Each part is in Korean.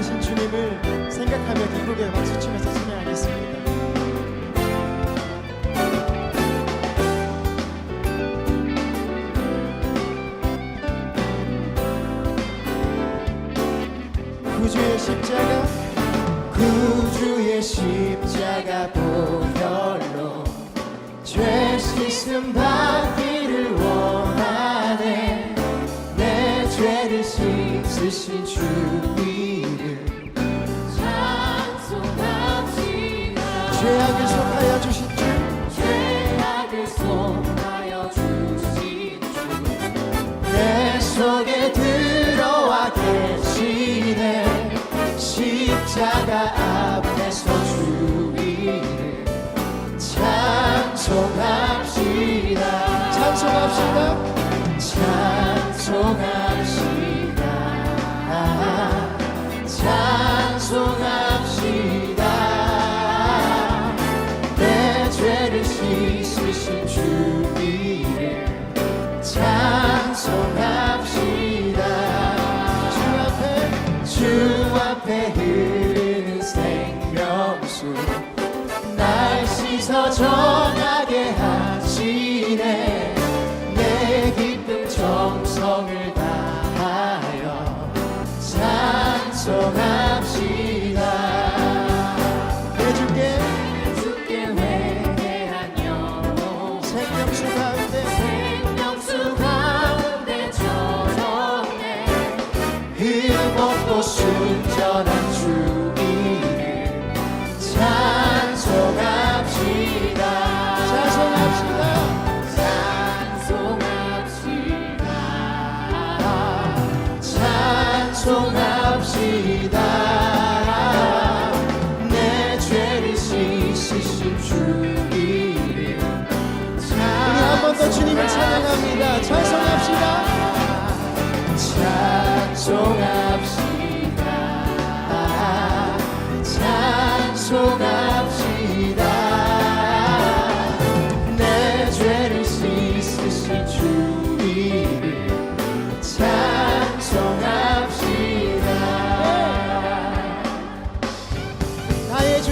사랑하신 주님을 생각하며 기쁘게 박수치면서 찬양하겠습니다. 구주의 십자가, 구주의 십자가 보혈로 죄 씻음 받기를 원하네. 내 죄를 씻으신 주 이름 찬송합시다. 죄악을 속하여 주신 주, 죄악을 속하여 주신 주, 내 속에 들어와 계시네. 십자가 앞에서 주 이름 찬송합시다. 찬송합시다. 찬송합시다. 찬송합시다. 내 죄를 씻으신 주 이름 찬송합시다. 주 앞에 흐르는 생명수 날 씻어 정하게 하시네. 내 기쁨 정성을 다하여 찬송합시다. 내 주께 회개한 영혼 생명수 가운데 젖었네. 흠없고 순전한 주 이름 찬송합시다. 찬송합시다. 찬송합시다. 내 죄를 씻으신 주 이름 우리 한 번 더 주님을 찬양합니다. 찬송합시다. 찬송합시다. 찬송합시다. 내 죄를 씻으신 주 이름 찬송합시다. 나의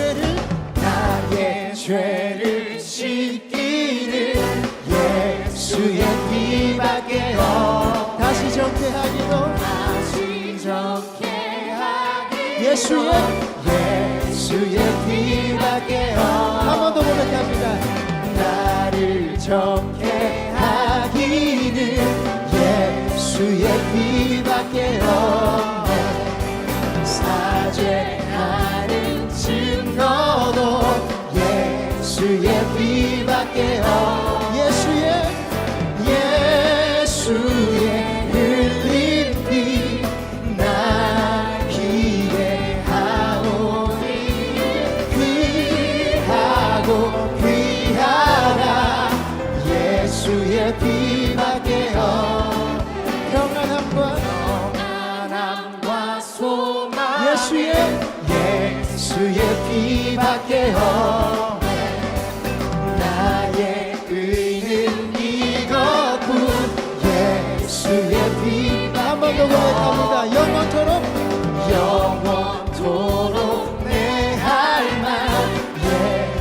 죄를 씻기는 예수의 피밖에 다시 정케하기도 예수의 피밖에 한 번 더 고백합니다. 나를 정케 하기는 예수의 피밖에 없네. 사죄하는 증거도 예수의 피밖에 없네. 예수의 흘린 피 날 기대하오니 귀하고 귀하다. 예수의 피밖에 없네. 평안함과 소망 예수의 피밖에 없네. 나의 의는 이것뿐 예수의 피 한 번 더 고백합니다. 영원토록 내 할 말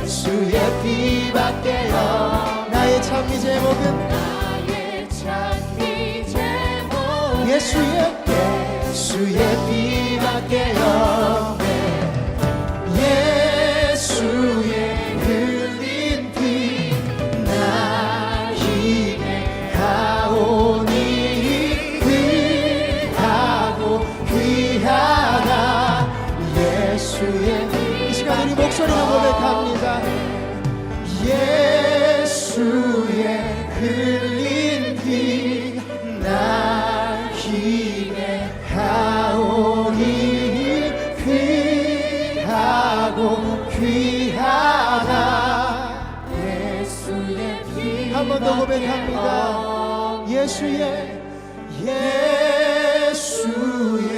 예수의 피밖에 없네. 나의 찬미 제목은 예수의 피밖에 없네. 예수의 흘린 피 날 힘에 하오니 귀하고 귀하다. 예수의 이 시간 우리 목소리로 고백합니다. 예수의 흘린 피 날 힘에 하오니 귀하고 귀하다. 예수의 피 한 번 더 고백합니다. 예수의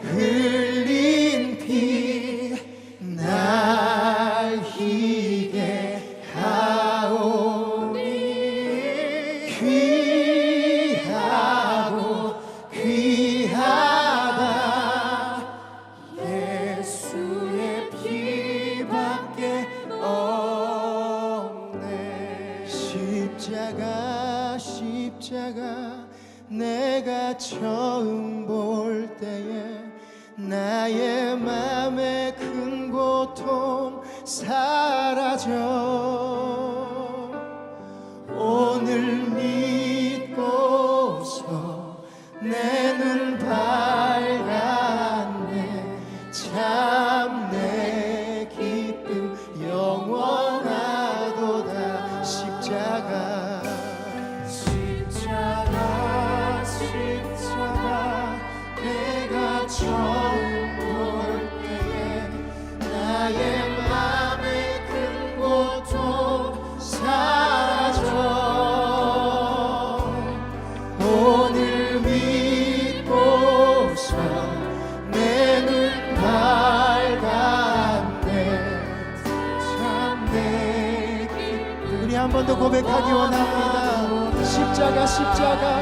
흘린 피 날 희게 하오니 귀하고 귀하다. 내가 처음 볼 때에 나의 맘의 큰 고통 사라져. 오늘 믿고서 내 눈 밝았네. 참 내 기쁨 영원하도다. 십자가 내가 처음 볼 때에 나의 맘의 큰 고통 사라져. 오늘 믿고서 내 눈 밝았네. 참 내 기쁨. 우리 한 번 더 고백하기 원합니다. 십자가 십자가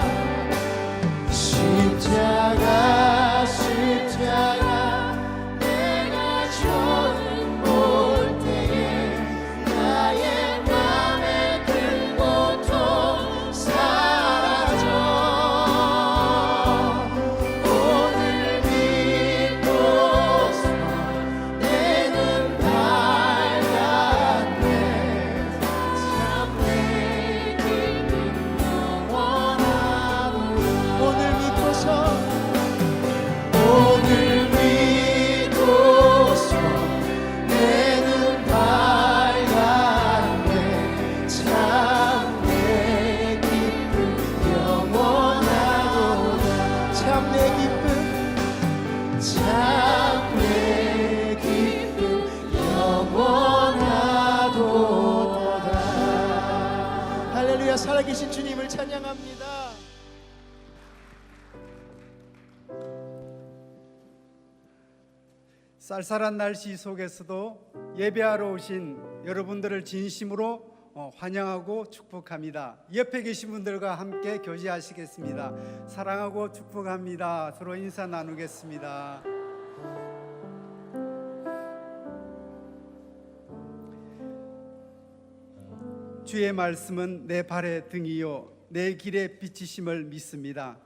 십자가 십자가 내가 처음 볼 때에 나의 맘의 큰 고통 사라져. 오늘 믿고서 내 눈 밝았네. 참 내 기쁨 영원하도다. 오늘 믿고서 내 눈 밝았네. 참 내 기쁨 영원하도다. 참 내 기쁨 참 내 기쁨 영원하도다. 할렐루야. 살아계신 주님을 찬양합니다. 쌀쌀한 날씨 속에서도 예배하러 오신 여러분들을 진심으로 환영하고 축복합니다. 옆에 계신 분들과 함께 교제하시겠습니다. 사랑하고 축복합니다. 서로 인사 나누겠습니다. 주의 말씀은 내 발의 등이요 내 길의 빛이심을 믿습니다.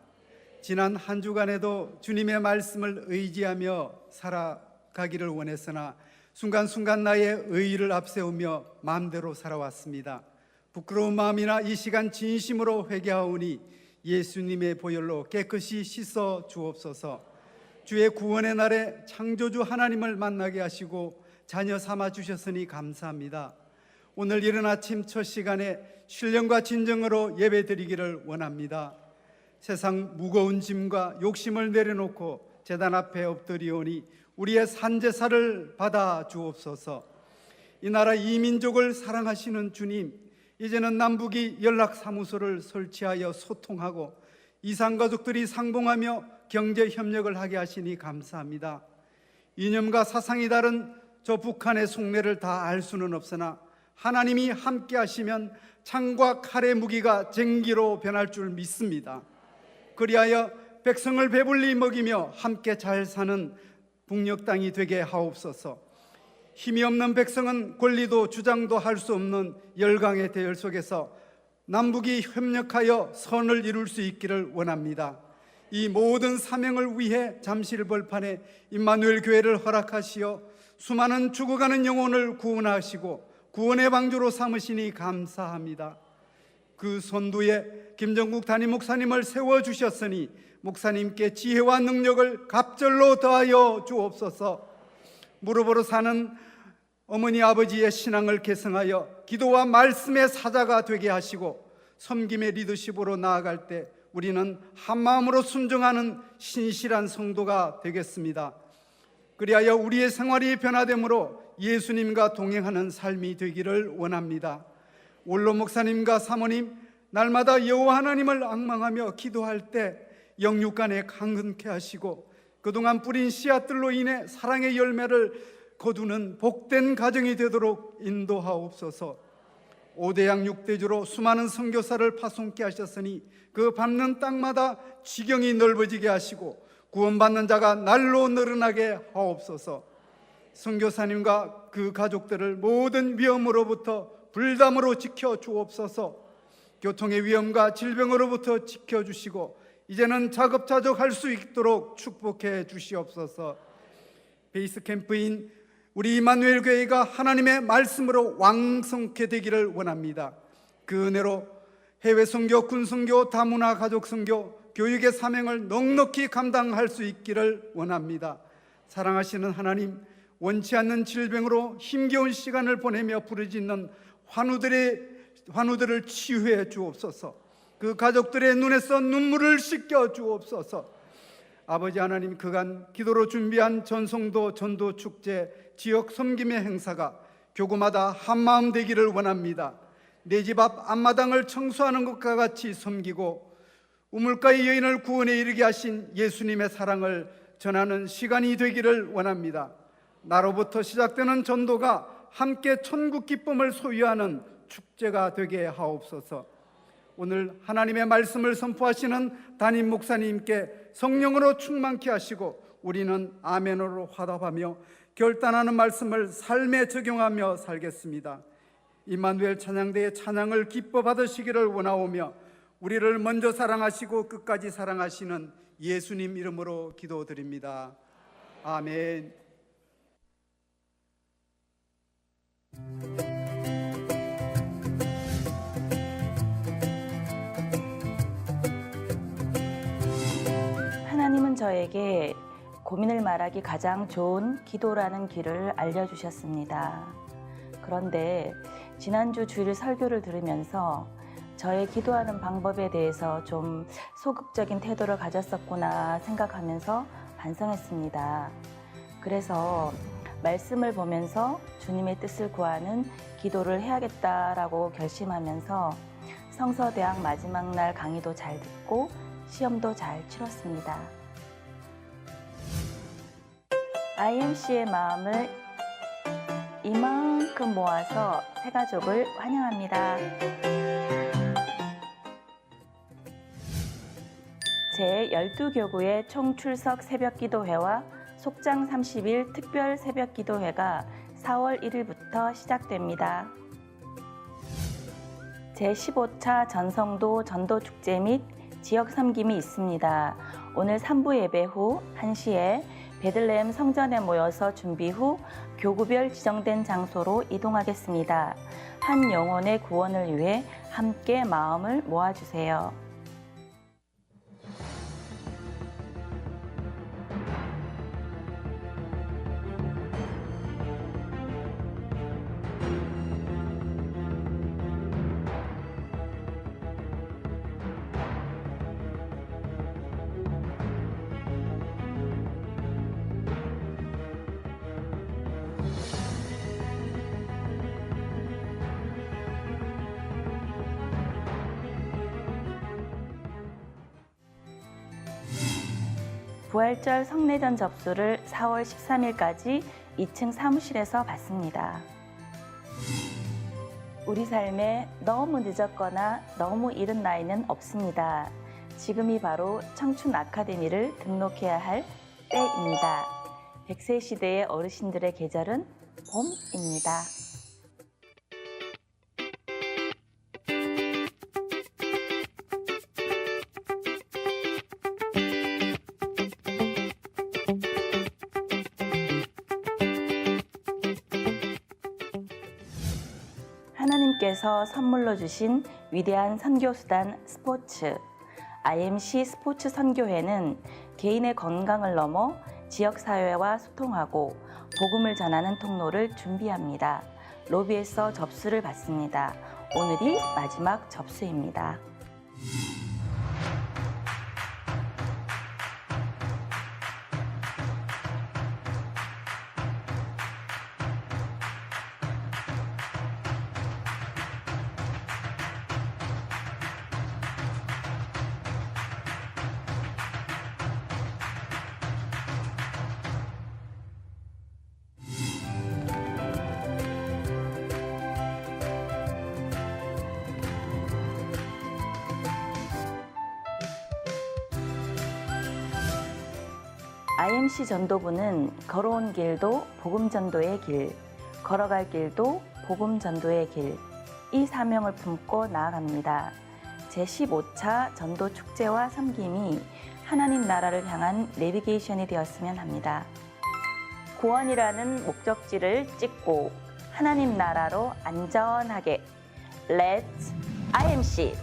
지난 한 주간에도 주님의 말씀을 의지하며 살아가기를 원했으나 순간순간 나의 의의를 앞세우며 마음대로 살아왔습니다. 부끄러운 마음이나 이 시간 진심으로 회개하오니 예수님의 보혈로 깨끗이 씻어 주옵소서. 주의 구원의 날에 창조주 하나님을 만나게 하시고 자녀 삼아 주셨으니 감사합니다. 오늘 이른 아침 첫 시간에 신령과 진정으로 예배드리기를 원합니다. 세상 무거운 짐과 욕심을 내려놓고 제단 앞에 엎드리오니 우리의 산제사를 받아 주옵소서. 이 나라 이 민족을 사랑하시는 주님, 이제는 남북이 연락사무소를 설치하여 소통하고 이산가족들이 상봉하며 경제협력을 하게 하시니 감사합니다. 이념과 사상이 다른 저 북한의 속내를 다 알 수는 없으나 하나님이 함께 하시면 창과 칼의 무기가 쟁기로 변할 줄 믿습니다. 그리하여 백성을 배불리 먹이며 함께 잘 사는 북녘 땅이 되게 하옵소서. 힘이 없는 백성은 권리도 주장도 할 수 없는 열강의 대열 속에서 남북이 협력하여 선을 이룰 수 있기를 원합니다. 이 모든 사명을 위해 잠실벌판에 임마누엘 교회를 허락하시어 수많은 죽어가는 영혼을 구원하시고 구원의 방주로 삼으시니 감사합니다. 그 선두에 김정국 담임 목사님을 세워주셨으니 목사님께 지혜와 능력을 갑절로 더하여 주옵소서. 무릎으로 사는 어머니 아버지의 신앙을 계승하여 기도와 말씀의 사자가 되게 하시고 섬김의 리더십으로 나아갈 때 우리는 한마음으로 순종하는 신실한 성도가 되겠습니다. 그리하여 우리의 생활이 변화되므로 예수님과 동행하는 삶이 되기를 원합니다. 원로 목사님과 사모님, 날마다 여호와 하나님을 앙망하며 기도할 때 영육간에 강건케 하시고 그동안 뿌린 씨앗들로 인해 사랑의 열매를 거두는 복된 가정이 되도록 인도하옵소서. 5대양 6대주로 수많은 선교사를 파송케 하셨으니 그 밟는 땅마다 지경이 넓어지게 하시고 구원받는 자가 날로 늘어나게 하옵소서. 선교사님과 그 가족들을 모든 위험으로부터 불담으로 지켜 주옵소서. 교통의 위험과 질병으로부터 지켜주시고 이제는 자급자족할 수 있도록 축복해 주시옵소서. 베이스 캠프인 우리 이마누엘 교회가 하나님의 말씀으로 왕성케 되기를 원합니다. 그 은혜로 해외 선교, 군 선교, 다문화 가족 선교, 교육의 사명을 넉넉히 감당할 수 있기를 원합니다. 사랑하시는 하나님, 원치 않는 질병으로 힘겨운 시간을 보내며 부르짖는 환우들을 치유해 주옵소서. 그 가족들의 눈에서 눈물을 씻겨 주옵소서. 아버지 하나님, 그간 기도로 준비한 전성도 전도 축제, 지역 섬김의 행사가 교구마다 한마음 되기를 원합니다. 내 집 앞 앞마당을 청소하는 것과 같이 섬기고 우물가의 여인을 구원에 이르게 하신 예수님의 사랑을 전하는 시간이 되기를 원합니다. 나로부터 시작되는 전도가 함께 천국 기쁨을 소유하는 축제가 되게 하옵소서. 오늘 하나님의 말씀을 선포하시는 담임 목사님께 성령으로 충만케 하시고 우리는 아멘으로 화답하며 결단하는 말씀을 삶에 적용하며 살겠습니다. 임마누엘 찬양대의 찬양을 기뻐 받으시기를 원하오며 우리를 먼저 사랑하시고 끝까지 사랑하시는 예수님 이름으로 기도드립니다. 아멘. 하나님은 저에게 고민을 말하기 가장 좋은 기도라는 길을 알려주셨습니다. 그런데 지난주 주일 설교를 들으면서 저의 기도하는 방법에 대해서 좀 소극적인 태도를 가졌었구나 생각하면서 반성했습니다. 그래서 말씀을 보면서 주님의 뜻을 구하는 기도를 해야겠다라고 결심하면서 성서대학 마지막 날 강의도 잘 듣고 시험도 잘 치렀습니다. IMC의 마음을 이만큼 모아서 새 가족을 환영합니다. 제12교구의 총출석 새벽기도회와 속장 30일 특별 새벽기도회가 4월 1일부터 시작됩니다. 제15차 전성도 전도축제 및 지역 섬김이 있습니다. 오늘 3부 예배 후 1시에 베들레헴 성전에 모여서 준비 후 교구별 지정된 장소로 이동하겠습니다. 한 영혼의 구원을 위해 함께 마음을 모아주세요. 부활절 성례전 접수를 4월 13일까지 2층 사무실에서 받습니다. 우리 삶에 너무 늦었거나 너무 이른 나이는 없습니다. 지금이 바로 청춘 아카데미를 등록해야 할 때입니다. 100세 시대의 어르신들의 계절은 봄입니다. 하나님께서 선물로 주신 위대한 선교수단 스포츠, IMC 스포츠 선교회는 개인의 건강을 넘어 지역사회와 소통하고 복음을 전하는 통로를 준비합니다. 로비에서 접수를 받습니다. 오늘이 마지막 접수입니다. IMC 전도부는 걸어온 길도 복음 전도의 길, 걸어갈 길도 복음 전도의 길, 이 사명을 품고 나아갑니다. 제15차 전도 축제와 섬김이 하나님 나라를 향한 내비게이션이 되었으면 합니다. 구원이라는 목적지를 찍고 하나님 나라로 안전하게 Let's IMC.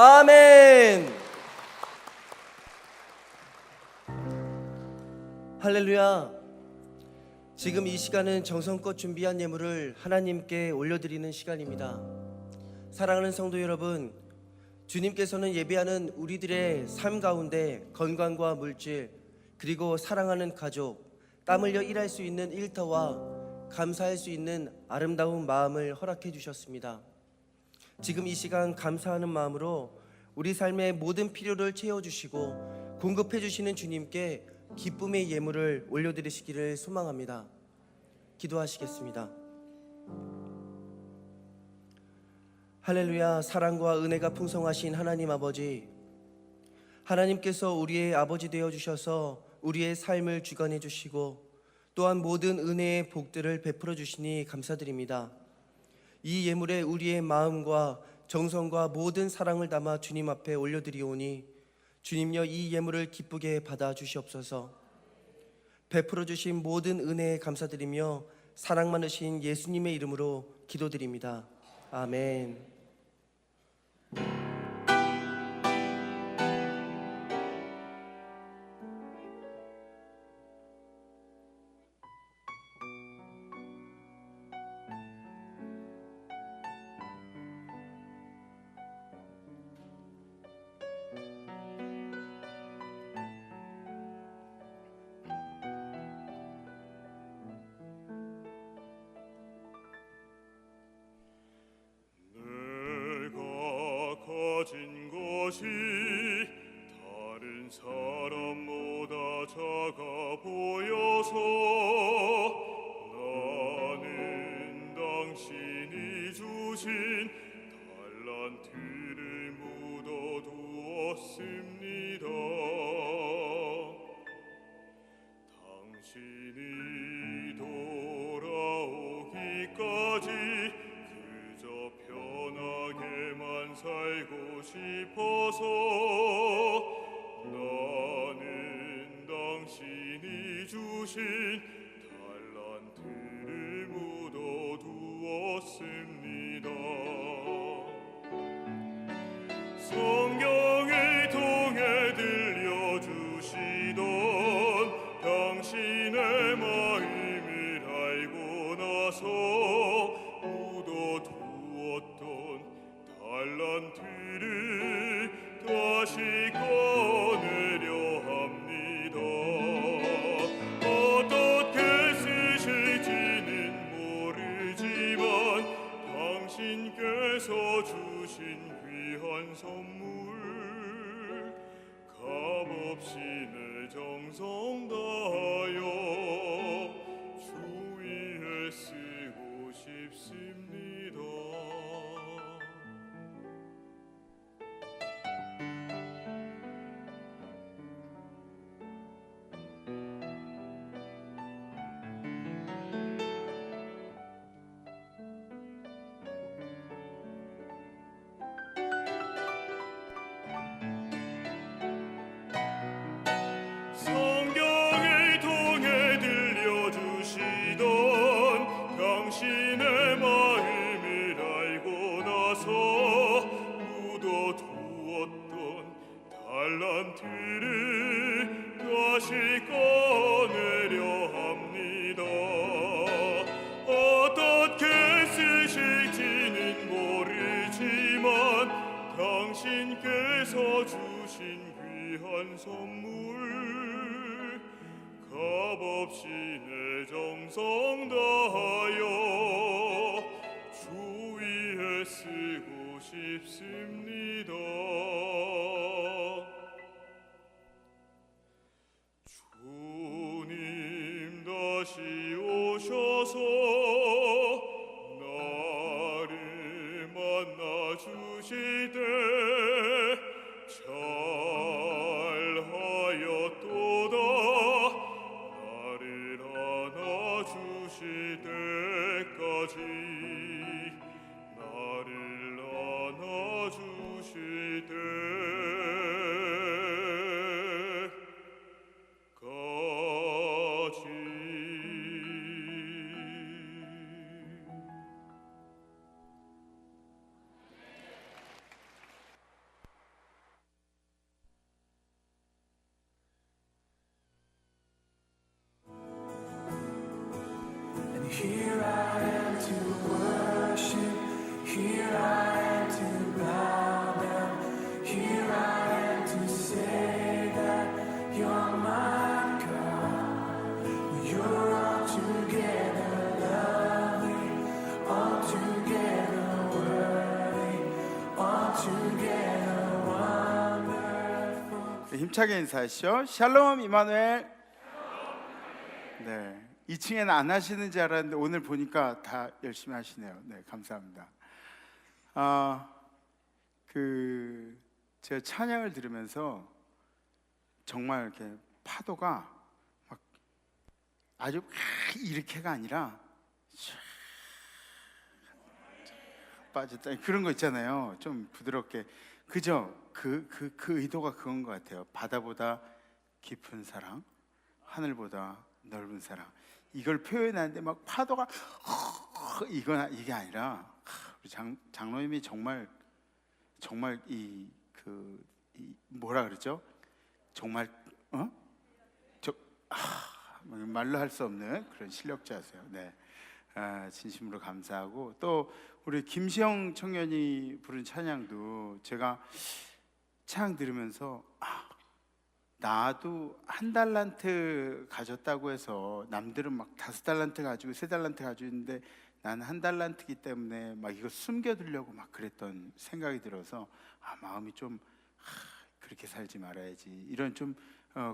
아멘. 할렐루야. 지금 이 시간은 정성껏 준비한 예물을 하나님께 올려드리는 시간입니다. 사랑하는 성도 여러분, 주님께서는 예배하는 우리들의 삶 가운데 건강과 물질 그리고 사랑하는 가족, 땀 흘려 일할 수 있는 일터와 감사할 수 있는 아름다운 마음을 허락해 주셨습니다. 지금 이 시간 감사하는 마음으로 우리 삶의 모든 필요를 채워주시고 공급해 주시는 주님께 기쁨의 예물을 올려드리시기를 소망합니다. 기도하시겠습니다. 할렐루야. 사랑과 은혜가 풍성하신 하나님 아버지, 하나님께서 우리의 아버지 되어 주셔서 우리의 삶을 주관해 주시고 또한 모든 은혜의 복들을 베풀어 주시니 감사드립니다. 이 예물에 우리의 마음과 정성과 모든 사랑을 담아 주님 앞에 올려드리오니 주님여 이 예물을 기쁘게 받아 주시옵소서. 베풀어 주신 모든 은혜에 감사드리며 사랑 많으신 예수님의 이름으로 기도드립니다. 아멘. 가진 것이 다른 사람보다 작아 보여서 나는 당신이 주신 달란트를 묻어두었습니다. 당신이 돌아오기까지 그저 편하게만 살고 싶어서 나는 당신이 주신 달란트를 묻어두었습니다. 성경을 통해 들려주시던 당신의 마음을 알고 나서 묻어두었던 달란트를 다시 꺼내려 합니다. 어떻게 쓰실지는 모르지만 당신께서 주신 귀한 선물 값없이 내 정성 다하여 주 위에 쓰고 싶습니다. 성경을 통해 들려주시던 당신의 마음을 알고 나서 묻어두었던 달란트를 다시 꺼내려 합니다. 어떻게 쓰실지는 모르지만 당신께서 주신 귀한 선물 값없이 내 정성 다하여 주 위에 쓰고 싶습니다. 주님 다시 오셔서 나를 만나 주실 때 잘하였도다. 나를 안아주실 때까지 나를 안아주실 때까지. 힘차게 인사하시죠. 샬롬 이마누엘. 네, 2층에는 안 하시는 줄 알았는데 오늘 보니까 다 열심히 하시네요. 네, 감사합니다. 제가 찬양을 들으면서 정말 이렇게 파도가 막 아주 이렇게가 아니라 빠졌다 그런 거 있잖아요. 좀 부드럽게. 그죠? 그 의도가 그건 것 같아요. 바다보다 깊은 사랑, 하늘보다 넓은 사랑. 이걸 표현하는데 막 파도가 이게 아니라 우리 장로님이 정말 뭐라 그러죠? 정말 말로 할 수 없는 그런 실력자세요. 네, 진심으로 감사하고 또 우리 김시영 청년이 부른 찬양도 제가 찬양 들으면서 나도 1달란트 가졌다고 해서 남들은 막 5달란트 가지고 3달란트 가지고 있는데 나는 1달란트이기 때문에 막 이거 숨겨두려고 막 그랬던 생각이 들어서 마음이 좀 그렇게 살지 말아야지 이런 좀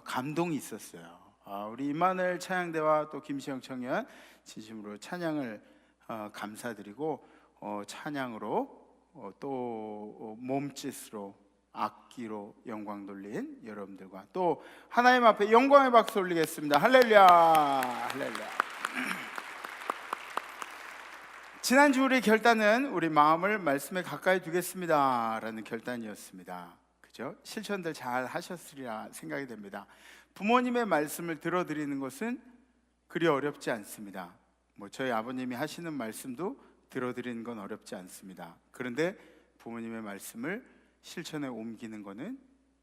감동이 있었어요. 우리 임마누엘 찬양대와 또 김시영 청년 진심으로 찬양을 감사드리고 찬양으로 또 몸짓으로 악기로 영광 돌린 여러분들과 또 하나님 앞에 영광의 박수 올리겠습니다. 할렐루야, 할렐루야. 지난주 우리 결단은 우리 마음을 말씀에 가까이 두겠습니다라는 결단이었습니다. 그죠? 실천들 잘 하셨으리라 생각이 됩니다. 부모님의 말씀을 들어드리는 것은 그리 어렵지 않습니다. 저희 아버님이 하시는 말씀도 들어드리는 건 어렵지 않습니다. 그런데 부모님의 말씀을 실천에 옮기는 것은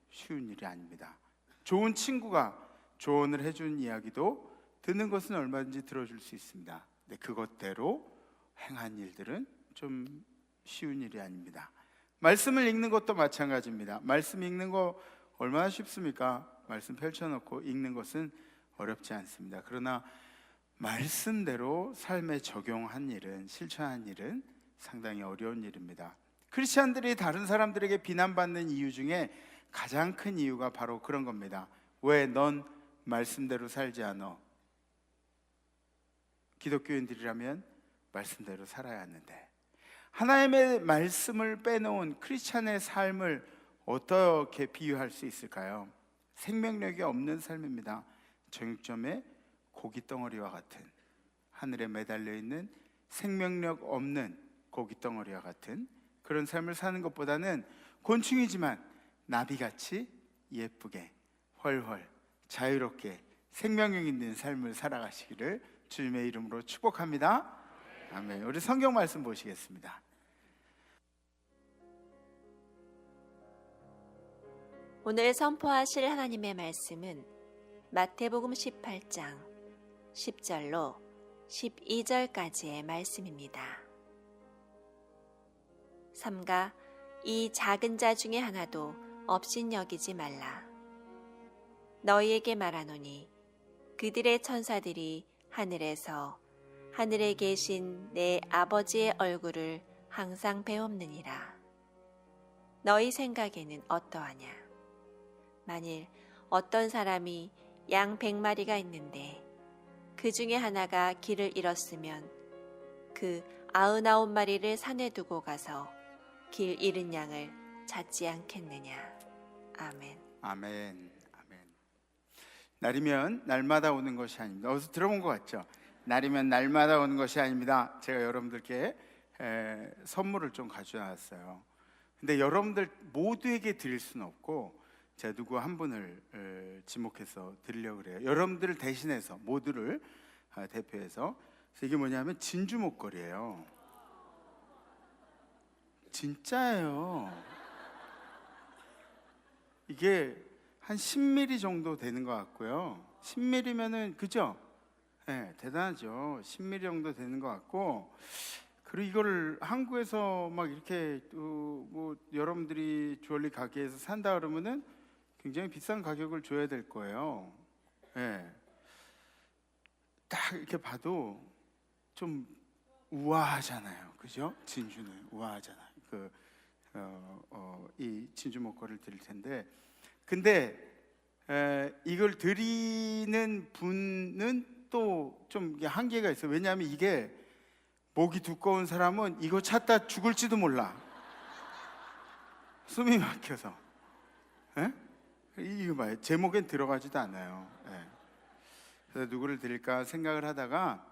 쉬운 일이 아닙니다. 좋은 친구가 조언을 해준 이야기도 듣는 것은 얼마든지 들어줄 수 있습니다. 근데 그것대로 행한 일들은 좀 쉬운 일이 아닙니다. 말씀을 읽는 것도 마찬가지입니다. 말씀 읽는 거 얼마나 쉽습니까? 말씀 펼쳐놓고 읽는 것은 어렵지 않습니다. 그러나 말씀대로 삶에 적용한 일은, 실천한 일은 상당히 어려운 일입니다. 크리스찬들이 다른 사람들에게 비난받는 이유 중에 가장 큰 이유가 바로 그런 겁니다. 왜 넌 말씀대로 살지 않아? 기독교인들이라면 말씀대로 살아야 하는데, 하나님의 말씀을 빼놓은 크리스찬의 삶을 어떻게 비유할 수 있을까요? 생명력이 없는 삶입니다. 정육점의 고깃덩어리와 같은, 하늘에 매달려 있는 생명력 없는 고깃덩어리와 같은 그런 삶을 사는 것보다는 곤충이지만 나비같이 예쁘게 훨훨 자유롭게 생명력 있는 삶을 살아가시기를 주님의 이름으로 축복합니다. 아멘. 우리 성경 말씀 보시겠습니다. 오늘 선포하실 하나님의 말씀은 마태복음 18장 10절로 12절까지의 말씀입니다. 삼가 이 작은 자 중에 하나도 업신여기지 말라. 너희에게 말하노니 그들의 천사들이 하늘에서 하늘에 계신 내 아버지의 얼굴을 항상 배옵느니라. 너희 생각에는 어떠하냐? 만일 어떤 사람이 양 100마리가 있는데 그 중에 하나가 길을 잃었으면 그 99마리를 산에 두고 가서 길 잃은 양을 찾지 않겠느냐. 아멘. 아멘. 아멘. 날이면 날마다 오는 것이 아닙니다. 어디서 들어본 것 같죠? 날이면 날마다 오는 것이 아닙니다. 제가 여러분들께 선물을 좀 가져왔어요. 근데 여러분들 모두에게 드릴 수는 없고 제가 누구 한 분을 지목해서 드리려고 그래요. 여러분들을 대신해서, 모두를 대표해서. 그래서 이게 뭐냐면 진주 목걸이에요. 진짜예요. 이게 한 10mm 정도 되는 것 같고요. 10mm면은, 그죠? 네, 대단하죠. 10mm 정도 되는 것 같고, 그리고 이거를 한국에서 막 이렇게 뭐 여러분들이 주얼리 가게에서 산다 그러면은 굉장히 비싼 가격을 줘야 될 거예요. 네. 딱 이렇게 봐도 좀 우아하잖아요, 그죠? 진주는 우아하잖아요. 이 진주 목걸이를 드릴 텐데, 근데 이걸 드리는 분은 또 좀 한계가 있어요. 왜냐하면 이게 목이 두꺼운 사람은 이거 찾다 죽을지도 몰라. 숨이 막혀서. 에? 이거 봐요. 제목엔 들어가지도 않아요. 예. 그래서 누구를 드릴까 생각을 하다가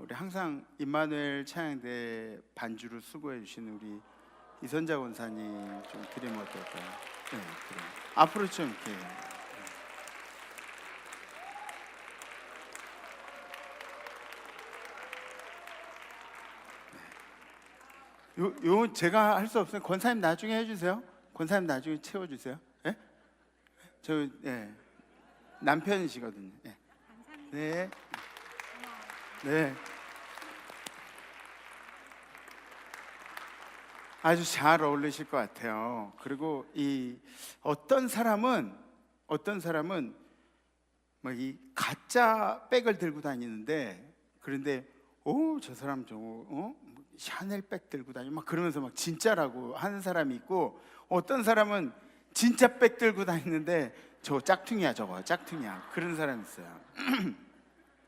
우리 항상 임마누엘 찬양대 반주로 수고해 주신 우리 이선자 권사님 좀 드리면 어떨까요? 네, 그래. 앞으로 좀 이렇게. 요 제가 할 수 없어요. 권사님 나중에 해주세요. 권사님 나중에 채워주세요. 예? 저 남편이시거든요. 예. 네. 네. 아주 잘 어울리실 것 같아요. 그리고 이 어떤 사람은 뭐 이 가짜 백을 들고 다니는데, 그런데 저 사람 저거 샤넬 백 들고 다니고 막 그러면서 막 진짜라고 하는 사람이 있고, 어떤 사람은 진짜 백 들고 다니는데 저거 짝퉁이야, 저거 짝퉁이야, 그런 사람이 있어요.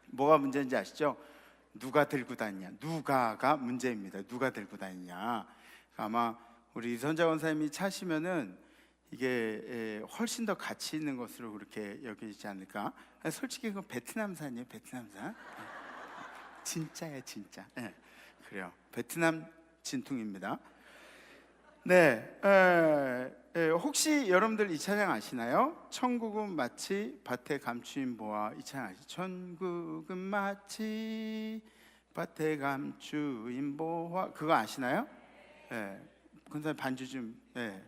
뭐가 문제인지 아시죠? 누가 들고 다니냐, 누가가 문제입니다. 누가 들고 다니냐. 아마 우리 이선자 원사님이 차시면은 이게 훨씬 더 가치 있는 것으로 그렇게 여기지 않을까. 솔직히 그건 베트남산이에요. 베트남산. 진짜야 진짜. 네, 그래요. 베트남 진퉁입니다. 네, 혹시 여러분들 이 찬양 아시나요? 천국은 마치 밭에 감추인 보화. 이 찬양 아시죠? 천국은 마치 밭에 감추인 보화. 그거 아시나요? 네, 권사님 반주 좀. 네.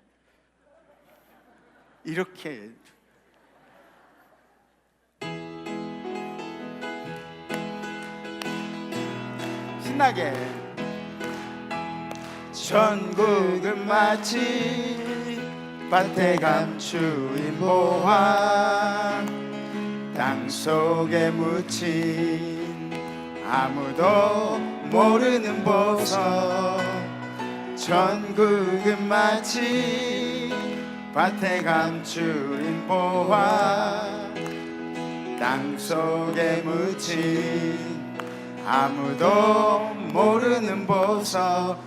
이렇게 신나게. 천국은 마치 밭에 감추인 보화, 땅속에 묻힌 아무도 모르는 보석. 천국은 마치 밭에 감추인 보화, 땅속에 묻힌 아무도 모르는 보석이라네.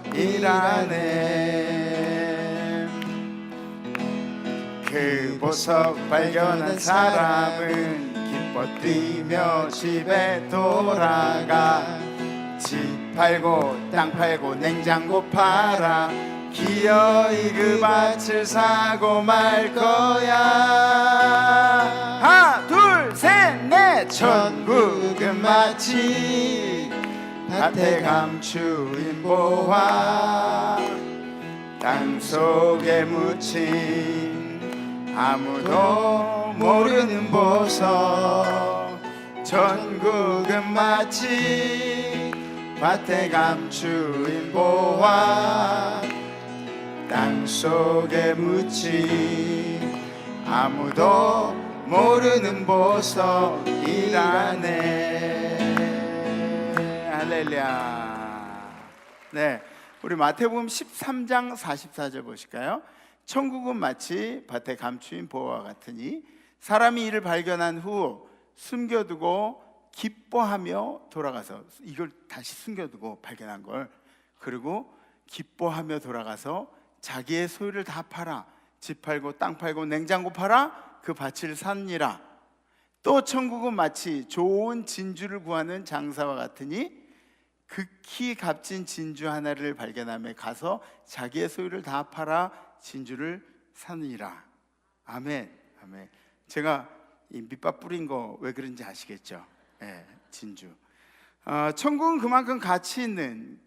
그 보석 발견한 사람은 기뻐 뛰며 집에 돌아가. 집 팔고 땅 팔고 냉장고 팔아 기어이 그 밭을 사고 말 거야. 하나 둘 셋 넷. 천국은 마치 밭에 감추인 보화, 땅속에 묻힌 아무도 모르는 보석. 천국은 마치 밭에 감추인 보화, 땅속에 묻힌 아무도 모르는 보석이라네. 할렐루야. 네, 우리 마태복음 13장 44절 보실까요? 천국은 마치 밭에 감추인 보화와 같으니 사람이 이를 발견한 후 숨겨두고 기뻐하며 돌아가서, 이걸 다시 숨겨두고 발견한 걸, 그리고 기뻐하며 돌아가서 자기의 소유를 다 팔아, 집 팔고 땅 팔고 냉장고 팔아 그 밭을 샀니라. 또 천국은 마치 좋은 진주를 구하는 장사와 같으니 극히 값진 진주 하나를 발견하며 가서 자기의 소유를 다 팔아 진주를 사느니라. 아멘. 아멘. 제가 이 밑밥 뿌린 거 왜 그런지 아시겠죠? 네, 진주. 천국은 그만큼 가치 있는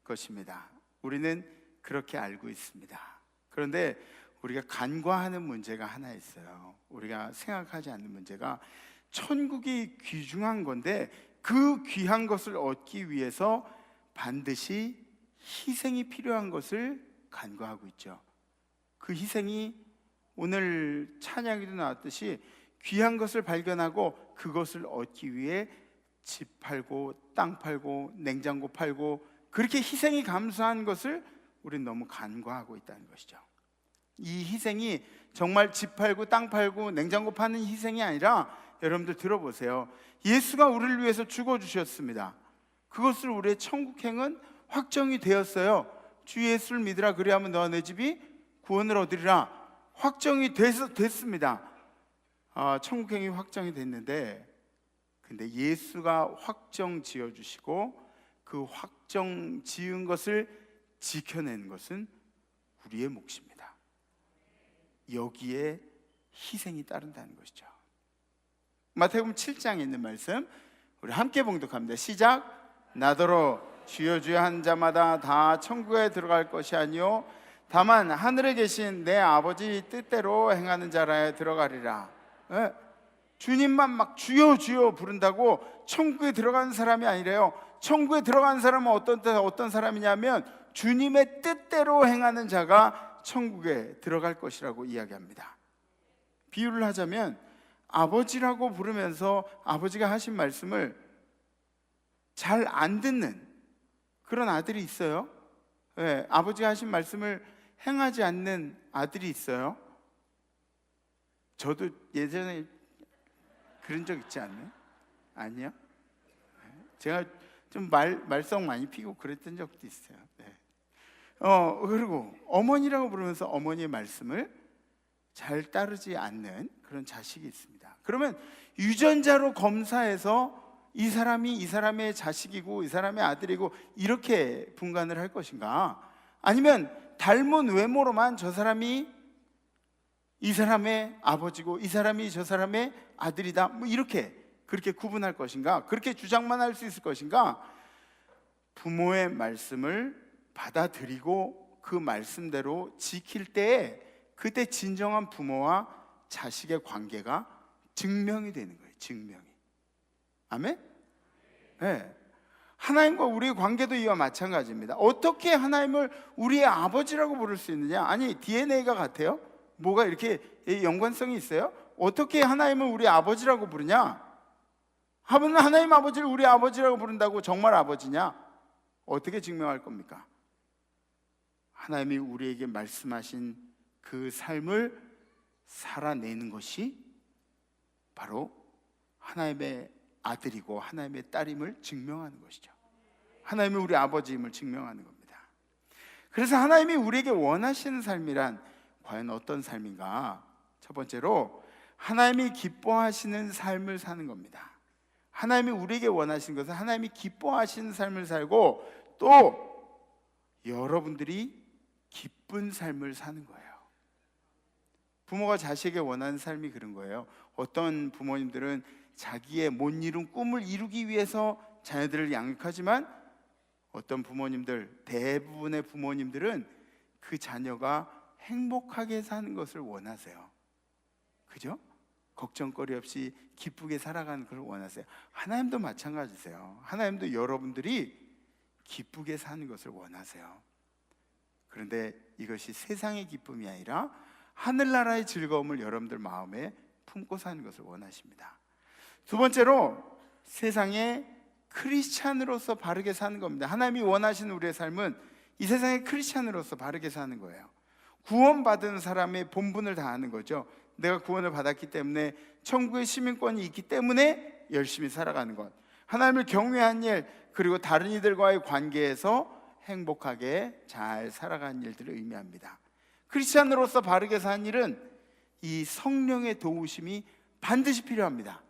것입니다. 우리는 그렇게 알고 있습니다. 그런데 우리가 간과하는 문제가 하나 있어요. 우리가 생각하지 않는 문제가, 천국이 귀중한 건데 그 귀한 것을 얻기 위해서 반드시 희생이 필요한 것을 간과하고 있죠. 그 희생이 오늘 찬양에도 나왔듯이 귀한 것을 발견하고 그것을 얻기 위해 집 팔고 땅 팔고 냉장고 팔고 그렇게 희생이 감수한 것을 우리는 너무 간과하고 있다는 것이죠. 이 희생이 정말 집 팔고 땅 팔고 냉장고 파는 희생이 아니라, 여러분들 들어보세요. 예수가 우리를 위해서 죽어주셨습니다. 그것으로 우리의 천국행은 확정이 되었어요. 주 예수를 믿으라, 그리하면 너와 내 집이 구원을 얻으리라. 확정이 됐습니다. 천국행이 확정이 됐는데, 근데 예수가 확정 지어주시고 그 확정 지은 것을 지켜내는 것은 우리의 몫입니다. 여기에 희생이 따른다는 것이죠. 마태복음 7장에 있는 말씀 우리 함께 봉독합니다. 시작. 나더러 주여 주여 한 자마다 다 천국에 들어갈 것이 아니요 다만 하늘에 계신 내 아버지 뜻대로 행하는 자라에 들어가리라. 주님만 막 주여 주여 부른다고 천국에 들어가는 사람이 아니래요. 천국에 들어가는 사람은 어떤 사람이냐면 주님의 뜻대로 행하는 자가 천국에 들어갈 것이라고 이야기합니다. 비유를 하자면 아버지라고 부르면서 아버지가 하신 말씀을 잘 안 듣는 그런 아들이 있어요. 아버지가 하신 말씀을 행하지 않는 아들이 있어요. 저도 예전에 그런 적 있지 않나요? 아니요? 제가 좀 말썽 많이 피고 그랬던 적도 있어요. 그리고 어머니라고 부르면서 어머니의 말씀을 잘 따르지 않는 그런 자식이 있습니다. 그러면 유전자로 검사해서 이 사람이 이 사람의 자식이고 이 사람의 아들이고 이렇게 분간을 할 것인가? 아니면 닮은 외모로만 저 사람이 이 사람의 아버지고 이 사람이 저 사람의 아들이다, 뭐 이렇게 그렇게 구분할 것인가? 그렇게 주장만 할 수 있을 것인가? 부모의 말씀을 받아들이고 그 말씀대로 지킬 때에 그때 진정한 부모와 자식의 관계가 증명이 되는 거예요. 증명이. 아멘? 네. 하나님과 우리의 관계도 이와 마찬가지입니다. 어떻게 하나님을 우리의 아버지라고 부를 수 있느냐? 아니, DNA가 같아요? 뭐가 이렇게 연관성이 있어요? 어떻게 하나님을 우리 아버지라고 부르냐? 하나님 아버지를 우리 아버지라고 부른다고 정말 아버지냐? 어떻게 증명할 겁니까? 하나님이 우리에게 말씀하신 그 삶을 살아내는 것이 바로 하나님의 아들이고 하나님의 딸임을 증명하는 것이죠. 하나님이 우리 아버지임을 증명하는 겁니다. 그래서 하나님이 우리에게 원하시는 삶이란 과연 어떤 삶인가? 첫 번째로 하나님이 기뻐하시는 삶을 사는 겁니다. 하나님이 우리에게 원하시는 것은 하나님이 기뻐하시는 삶을 살고 또 여러분들이 기쁜 삶을 사는 거예요. 부모가 자식에게 원하는 삶이 그런 거예요. 어떤 부모님들은 자기의 못 이룬 꿈을 이루기 위해서 자녀들을 양육하지만 어떤 부모님들, 대부분의 부모님들은 그 자녀가 행복하게 사는 것을 원하세요. 그죠? 걱정거리 없이 기쁘게 살아가는 걸 원하세요. 하나님도 마찬가지세요. 하나님도 여러분들이 기쁘게 사는 것을 원하세요. 그런데 이것이 세상의 기쁨이 아니라 하늘나라의 즐거움을 여러분들 마음에 품고 사는 것을 원하십니다. 두 번째로 세상의 크리스찬으로서 바르게 사는 겁니다. 하나님이 원하시는 우리의 삶은 이 세상의 크리스찬으로서 바르게 사는 거예요. 구원받은 사람의 본분을 다하는 거죠. 내가 구원을 받았기 때문에 천국의 시민권이 있기 때문에 열심히 살아가는 것, 하나님을 경외한 일, 그리고 다른 이들과의 관계에서 행복하게 잘 살아가는 일들을 의미합니다. 크리스찬으로서 바르게 사는 일은 이 성령의 도우심이 반드시 필요합니다.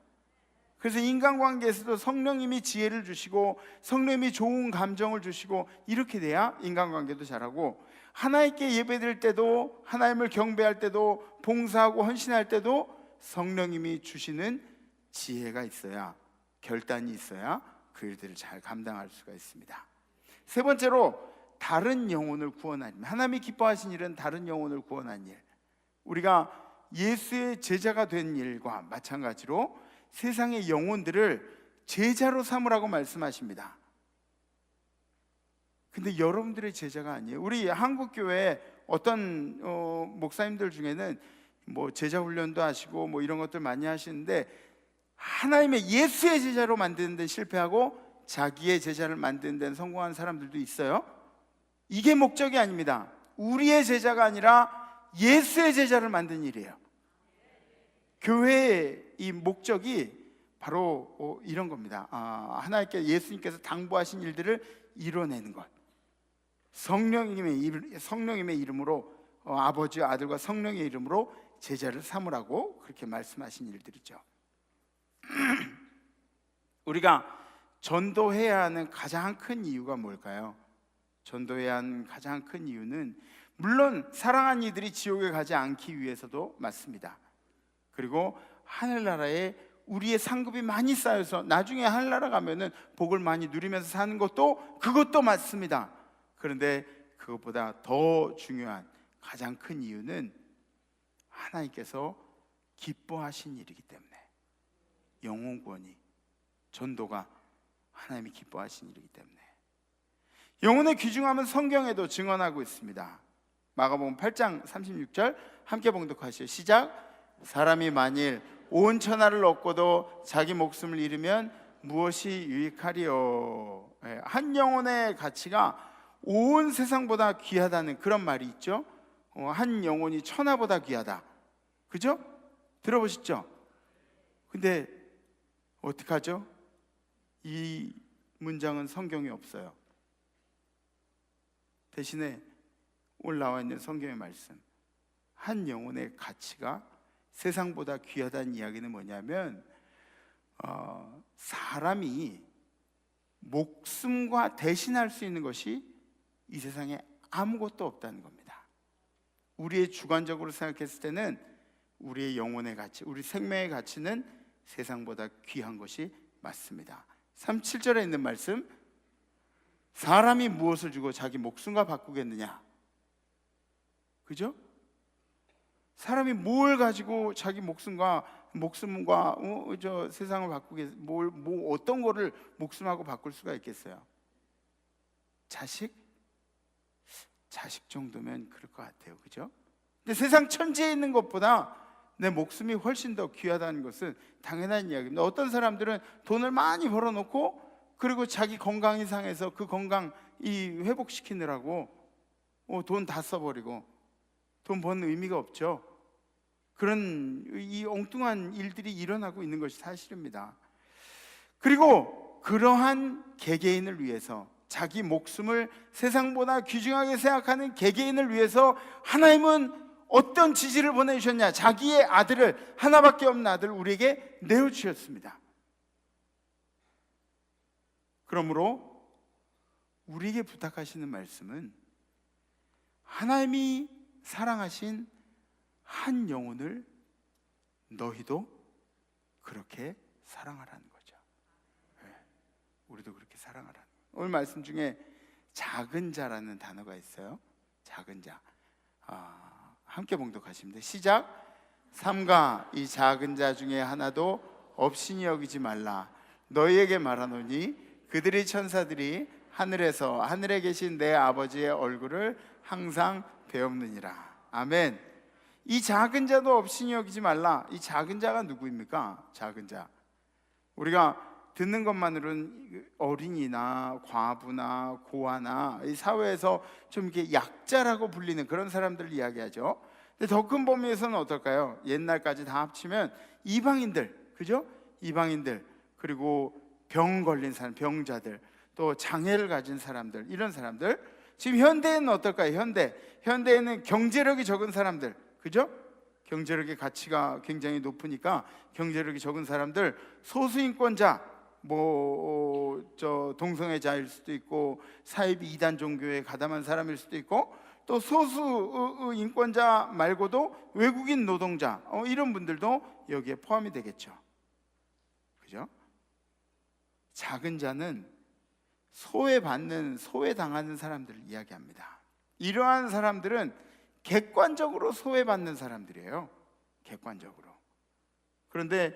그래서 인간관계에서도 성령님이 지혜를 주시고 성령님이 좋은 감정을 주시고 이렇게 돼야 인간관계도 잘하고, 하나님께 예배드릴 때도 하나님을 경배할 때도 봉사하고 헌신할 때도 성령님이 주시는 지혜가 있어야, 결단이 있어야 그 일들을 잘 감당할 수가 있습니다. 세 번째로 다른 영혼을 구원하는 일. 하나님이 기뻐하신 일은 다른 영혼을 구원하는 일. 우리가 예수의 제자가 된 일과 마찬가지로 세상의 영혼들을 제자로 삼으라고 말씀하십니다. 근데 여러분들의 제자가 아니에요. 우리 한국교회 어떤 목사님들 중에는 뭐 제자 훈련도 하시고 뭐 이런 것들 많이 하시는데 하나님의 예수의 제자로 만드는 데 실패하고 자기의 제자를 만드는 데는 성공한 사람들도 있어요. 이게 목적이 아닙니다. 우리의 제자가 아니라 예수의 제자를 만든 일이에요. 교회의 이 목적이 바로 이런 겁니다. 하나님께 예수님께서 당부하신 일들을 이뤄내는 것. 성령님의 이름으로 아버지와 아들과 성령의 이름으로 제자를 삼으라고 그렇게 말씀하신 일들이죠. 우리가 전도해야 하는 가장 큰 이유가 뭘까요? 전도해야 하는 가장 큰 이유는 물론 사랑하는 이들이 지옥에 가지 않기 위해서도 맞습니다. 그리고 하늘나라에 우리의 상급이 많이 쌓여서 나중에 하늘나라 가면은 복을 많이 누리면서 사는 그것도 맞습니다. 그런데 그것보다 더 중요한 가장 큰 이유는 하나님께서 기뻐하신 일이기 때문에, 영혼 구원이, 전도가 하나님이 기뻐하신 일이기 때문에. 영혼의 귀중함은 성경에도 증언하고 있습니다. 마가복음 8장 36절 함께 봉독하시죠. 시작. 사람이 만일 온 천하를 얻고도 자기 목숨을 잃으면 무엇이 유익하리요? 한 영혼의 가치가 온 세상보다 귀하다는 그런 말이 있죠. 한 영혼이 천하보다 귀하다. 그죠? 들어보셨죠? 근데 어떡하죠? 이 문장은 성경에 없어요. 대신에 오늘 나와 있는 성경의 말씀, 한 영혼의 가치가 세상보다 귀하다는 이야기는 뭐냐면 사람이 목숨과 대신할 수 있는 것이 이 세상에 아무것도 없다는 겁니다. 우리의 주관적으로 생각했을 때는 우리의 영혼의 가치, 우리 생명의 가치는 세상보다 귀한 것이 맞습니다. 37절에 있는 말씀, 사람이 무엇을 주고 자기 목숨과 바꾸겠느냐? 그죠? 사람이 뭘 가지고 자기 목숨과 저 세상을 바꾸겠, 어떤 거를 목숨하고 바꿀 수가 있겠어요? 자식 정도면 그럴 것 같아요. 그죠? 근데 세상 천지에 있는 것보다 내 목숨이 훨씬 더 귀하다는 것은 당연한 이야기입니다. 어떤 사람들은 돈을 많이 벌어놓고 그리고 자기 건강이 상해서 그 건강 회복시키느라고 돈 다 써버리고 돈 버는 의미가 없죠. 그런 이 엉뚱한 일들이 일어나고 있는 것이 사실입니다. 그리고 그러한 개개인을 위해서, 자기 목숨을 세상보다 귀중하게 생각하는 개개인을 위해서 하나님은 어떤 지지를 보내주셨냐? 자기의 아들을, 하나밖에 없는 아들을 우리에게 내어주셨습니다. 그러므로 우리에게 부탁하시는 말씀은 하나님이 사랑하신 한 영혼을 너희도 그렇게 사랑하라는 거죠. 우리도 그렇게 사랑하라는 거예요. 오늘 말씀 중에 작은 자라는 단어가 있어요. 작은 자. 함께 봉독하시면 돼요. 시작. 삼가 이 작은 자 중에 하나도 없이니 여기지 말라. 너희에게 말하노니 그들의 천사들이 하늘에서 하늘에 계신 내 아버지의 얼굴을 항상 배우느니라. 아멘. 이 작은 자도 없이니 여기지 말라. 이 작은 자가 누구입니까? 작은 자. 우리가 듣는 것만으로는 어린이나 과부나 고아나 이 사회에서 좀 이렇게 약자라고 불리는 그런 사람들을 이야기하죠. 근데 더 큰 범위에서는 어떨까요? 옛날까지 다 합치면 이방인들, 그죠? 이방인들, 그리고 병 걸린 사람, 병자들, 또 장애를 가진 사람들, 이런 사람들. 지금 현대에는 어떨까요? 현대에는 경제력이 적은 사람들, 그죠? 경제력의 가치가 굉장히 높으니까 경제력이 적은 사람들, 소수인권자, 동성애자일 수도 있고 사이비 이단 종교에 가담한 사람일 수도 있고, 또 소수 인권자 말고도 외국인 노동자, 이런 분들도 여기에 포함이 되겠죠. 그죠? 작은 자는 소외당하는 사람들을 이야기합니다. 이러한 사람들은 객관적으로 소외받는 사람들이에요. 객관적으로. 그런데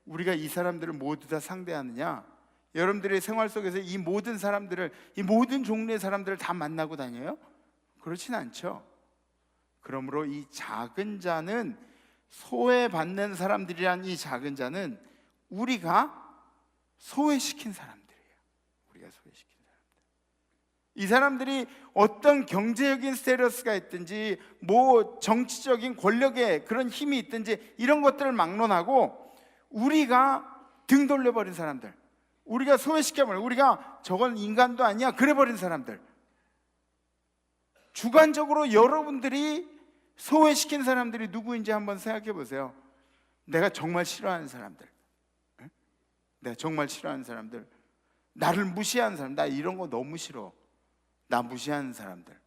우리가 이 사람들을 모두 다 상대하느냐? 여러분들의 생활 속에서 이 모든 사람들을, 이 모든 종류의 사람들을 다 만나고 다녀요? 그렇진 않죠. 그러므로 이 작은 자는, 소외받는 사람들이란 이 작은 자는 우리가 소외시킨 사람들이에요. 우리가 소외시킨 사람들. 이 사람들이 어떤 경제적인 스테러스가 있든지 뭐 정치적인 권력의 그런 힘이 있든지 이런 것들을 막론하고 우리가 등 돌려버린 사람들, 우리가 소외시켜버린, 우리가 저건 인간도 아니야 그래버린 사람들, 주관적으로 여러분들이 소외시킨 사람들이 누구인지 한번 생각해 보세요. 내가 정말 싫어하는 사람들, 내가 정말 싫어하는 사람들, 나를 무시하는 사람, 나 이런 거 너무 싫어. 나 무시하는 사람들,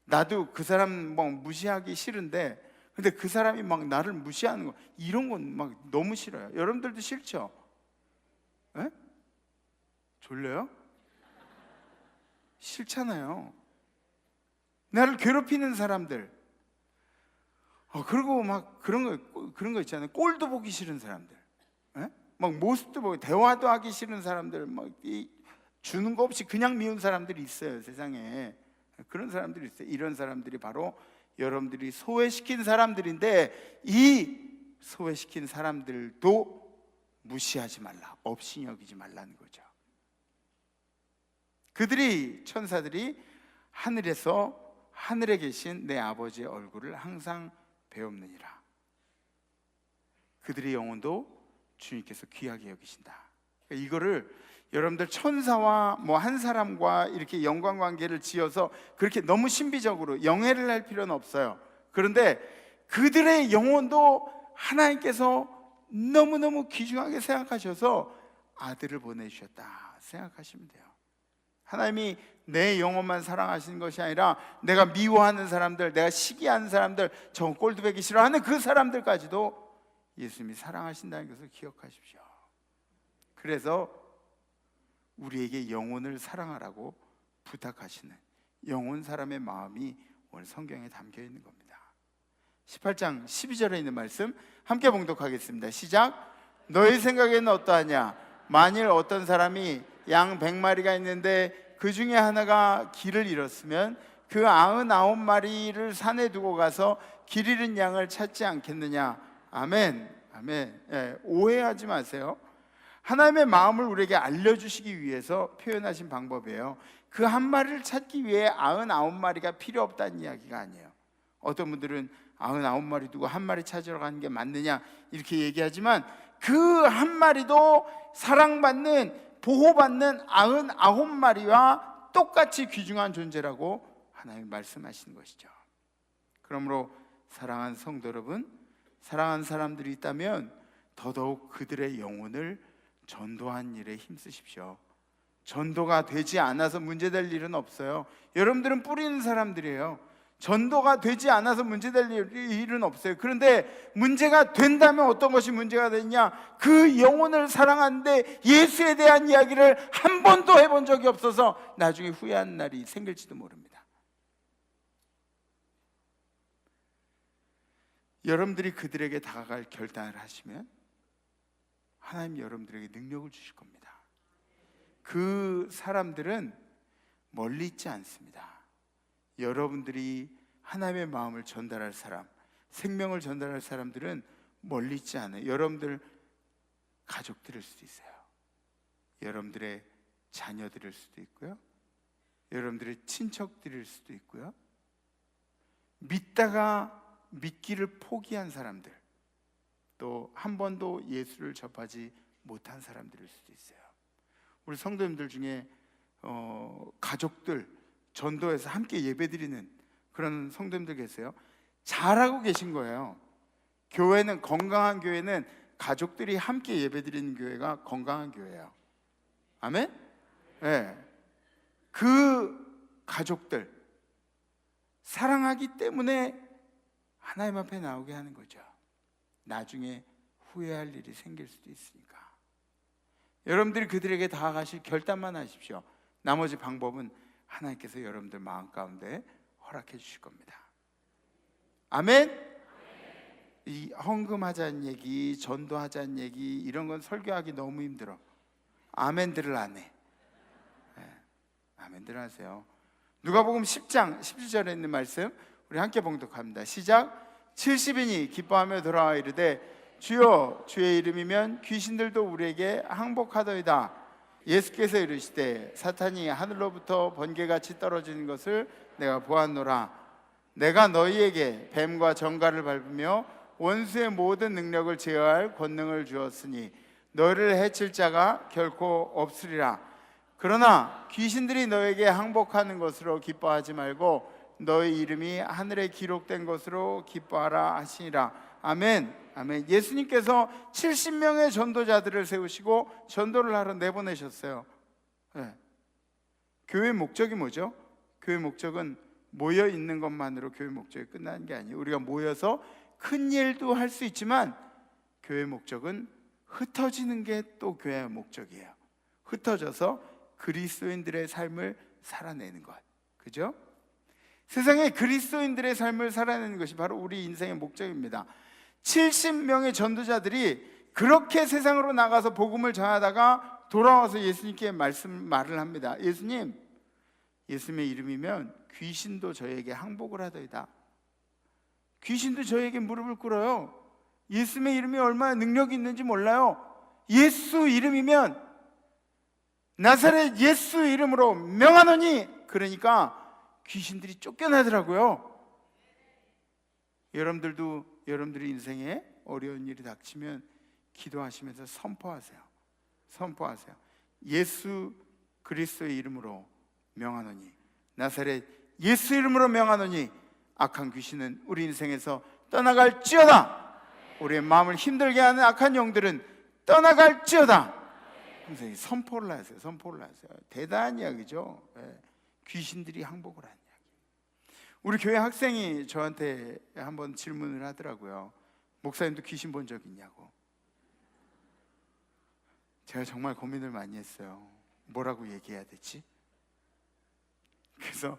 나도 그 사람 막 무시하기 싫은데 근데 그 사람이 막 나를 무시하는 거, 이런 건 막 너무 싫어요. 여러분들도 싫죠? 에? 졸려요? 싫잖아요. 나를 괴롭히는 사람들, 그리고 막 그런 거 있잖아요. 꼴도 보기 싫은 사람들, 에? 막 모습도 보기, 대화도 하기 싫은 사람들, 막 주는 거 없이 그냥 미운 사람들이 있어요, 세상에. 그런 사람들이 있어요. 이런 사람들이 바로 여러분들이 소외시킨 사람들인데, 이 소외시킨 사람들도 무시하지 말라, 없이 여기지 말라는 거죠. 그들이, 천사들이 하늘에서 하늘에 계신 내 아버지의 얼굴을 항상 배웁느니라. 그들의 영혼도 주님께서 귀하게 여기신다. 이거를 여러분들 천사와 뭐 한 사람과 이렇게 연관관계를 지어서 그렇게 너무 신비적으로 영해를 할 필요는 없어요. 그런데 그들의 영혼도 하나님께서 너무너무 귀중하게 생각하셔서 아들을 보내주셨다 생각하시면 돼요. 하나님이 내 영혼만 사랑하시는 것이 아니라 내가 미워하는 사람들, 내가 시기하는 사람들, 저 꼴도배기 싫어하는 그 사람들까지도 예수님이 사랑하신다는 것을 기억하십시오. 그래서 우리에게 영혼을 사랑하라고 부탁하시는 영혼 사람의 마음이 오늘 성경에 담겨 있는 겁니다. 18장 12절에 있는 말씀 함께 봉독하겠습니다. 시작. 너희 생각에는 어떠하냐? 만일 어떤 사람이 양 100마리가 있는데 그 중에 하나가 길을 잃었으면 그 99마리를 산에 두고 가서 길 잃은 양을 찾지 않겠느냐? 아멘. 아멘. 예, 오해하지 마세요. 하나님의 마음을 우리에게 알려주시기 위해서 표현하신 방법이에요. 그 한 마리를 찾기 위해 99마리가 필요 없다는 이야기가 아니에요. 어떤 분들은 99마리 두고 한 마리 찾으러 가는 게 맞느냐 이렇게 얘기하지만, 그 한 마리도 사랑받는, 보호받는 99마리와 똑같이 귀중한 존재라고 하나님이 말씀하시는 것이죠. 그러므로 사랑하는 성도 여러분, 사랑하는 사람들이 있다면 더더욱 그들의 영혼을 전도한 일에 힘쓰십시오. 전도가 되지 않아서 문제될 일은 없어요. 여러분들은 뿌리는 사람들이에요. 전도가 되지 않아서 문제될 일은 없어요. 그런데 문제가 된다면 어떤 것이 문제가 되냐? 그 영혼을 사랑하는데 예수에 대한 이야기를 한 번도 해본 적이 없어서 나중에 후회하는 날이 생길지도 모릅니다. 여러분들이 그들에게 다가갈 결단을 하시면 하나님 여러분들에게 능력을 주실 겁니다. 그 사람들은 멀리 있지 않습니다. 여러분들이 하나님의 마음을 전달할 사람, 생명을 전달할 사람들은 멀리 있지 않아요. 여러분들 가족들일 수도 있어요. 여러분들의 자녀들일 수도 있고요. 여러분들의 친척들일 수도 있고요. 믿다가 믿기를 포기한 사람들, 또 한 번도 예수를 접하지 못한 사람들일 수도 있어요. 우리 성도님들 중에 가족들 전도해서 함께 예배드리는 그런 성도님들 계세요. 잘하고 계신 거예요. 교회는, 건강한 교회는 가족들이 함께 예배드리는 교회가 건강한 교회예요. 아멘? 네. 그 가족들 사랑하기 때문에 하나님 앞에 나오게 하는 거죠. 나중에 후회할 일이 생길 수도 있으니까. 여러분들이 그들에게 다가가실 결단만 하십시오. 나머지 방법은 하나님께서 여러분들 마음 가운데 허락해 주실 겁니다. 아멘? 이 헌금하자는 얘기, 전도하자는 얘기, 이런 건 설교하기 너무 힘들어. 아멘들을 안 해. 네. 아멘들 하세요. 누가복음 10장 17절에 있는 말씀 우리 함께 봉독합니다. 시작. 70인이 기뻐하며 돌아와 이르되 주여, 주의 이름이면 귀신들도 우리에게 항복하더이다. 예수께서 이르시되 사탄이 하늘로부터 번개같이 떨어지는 것을 내가 보았노라. 내가 너희에게 뱀과 정갈을 밟으며 원수의 모든 능력을 제어할 권능을 주었으니 너희를 해칠 자가 결코 없으리라. 그러나 귀신들이 너에게 항복하는 것으로 기뻐하지 말고 너희 이름이 하늘에 기록된 것으로 기뻐하라 하시니라. 아멘. 아멘. 예수님께서 70명의 전도자들을 세우시고 전도를 하러 내보내셨어요. 네. 교회의 목적이 뭐죠? 교회의 목적은 모여 있는 것만으로 교회의 목적이 끝나는 게 아니에요. 우리가 모여서 큰 일도 할 수 있지만 교회의 목적은 흩어지는 게 또 교회의 목적이에요. 흩어져서 그리스도인들의 삶을 살아내는 것. 그죠? 세상에 그리스도인들의 삶을 살아내는 것이 바로 우리 인생의 목적입니다. 70명의 전도자들이 그렇게 세상으로 나가서 복음을 전하다가 돌아와서 예수님께 말을 합니다. 예수님의 이름이면 귀신도 저에게 항복을 하더이다. 귀신도 저에게 무릎을 꿇어요. 예수님의 이름이 얼마나 능력이 있는지 몰라요. 예수 이름이면 나사렛 예수 이름으로 명하노니, 그러니까 귀신들이 쫓겨나더라고요. 여러분들이 인생에 어려운 일이 닥치면 기도하시면서 선포하세요. 예수 그리스도의 이름으로 명하노니, 나사렛 예수 이름으로 명하노니 악한 귀신은 우리 인생에서 떠나갈지어다. 우리의 마음을 힘들게 하는 악한 영들은 떠나갈지어다. 선포를 하세요. 대단한 이야기죠. 귀신들이 항복을 하는 이야기. 우리 교회 학생이 저한테 한번 질문을 하더라고요. 목사님도 귀신 본 적 있냐고. 제가 정말 고민을 많이 했어요. 뭐라고 얘기해야 되지? 그래서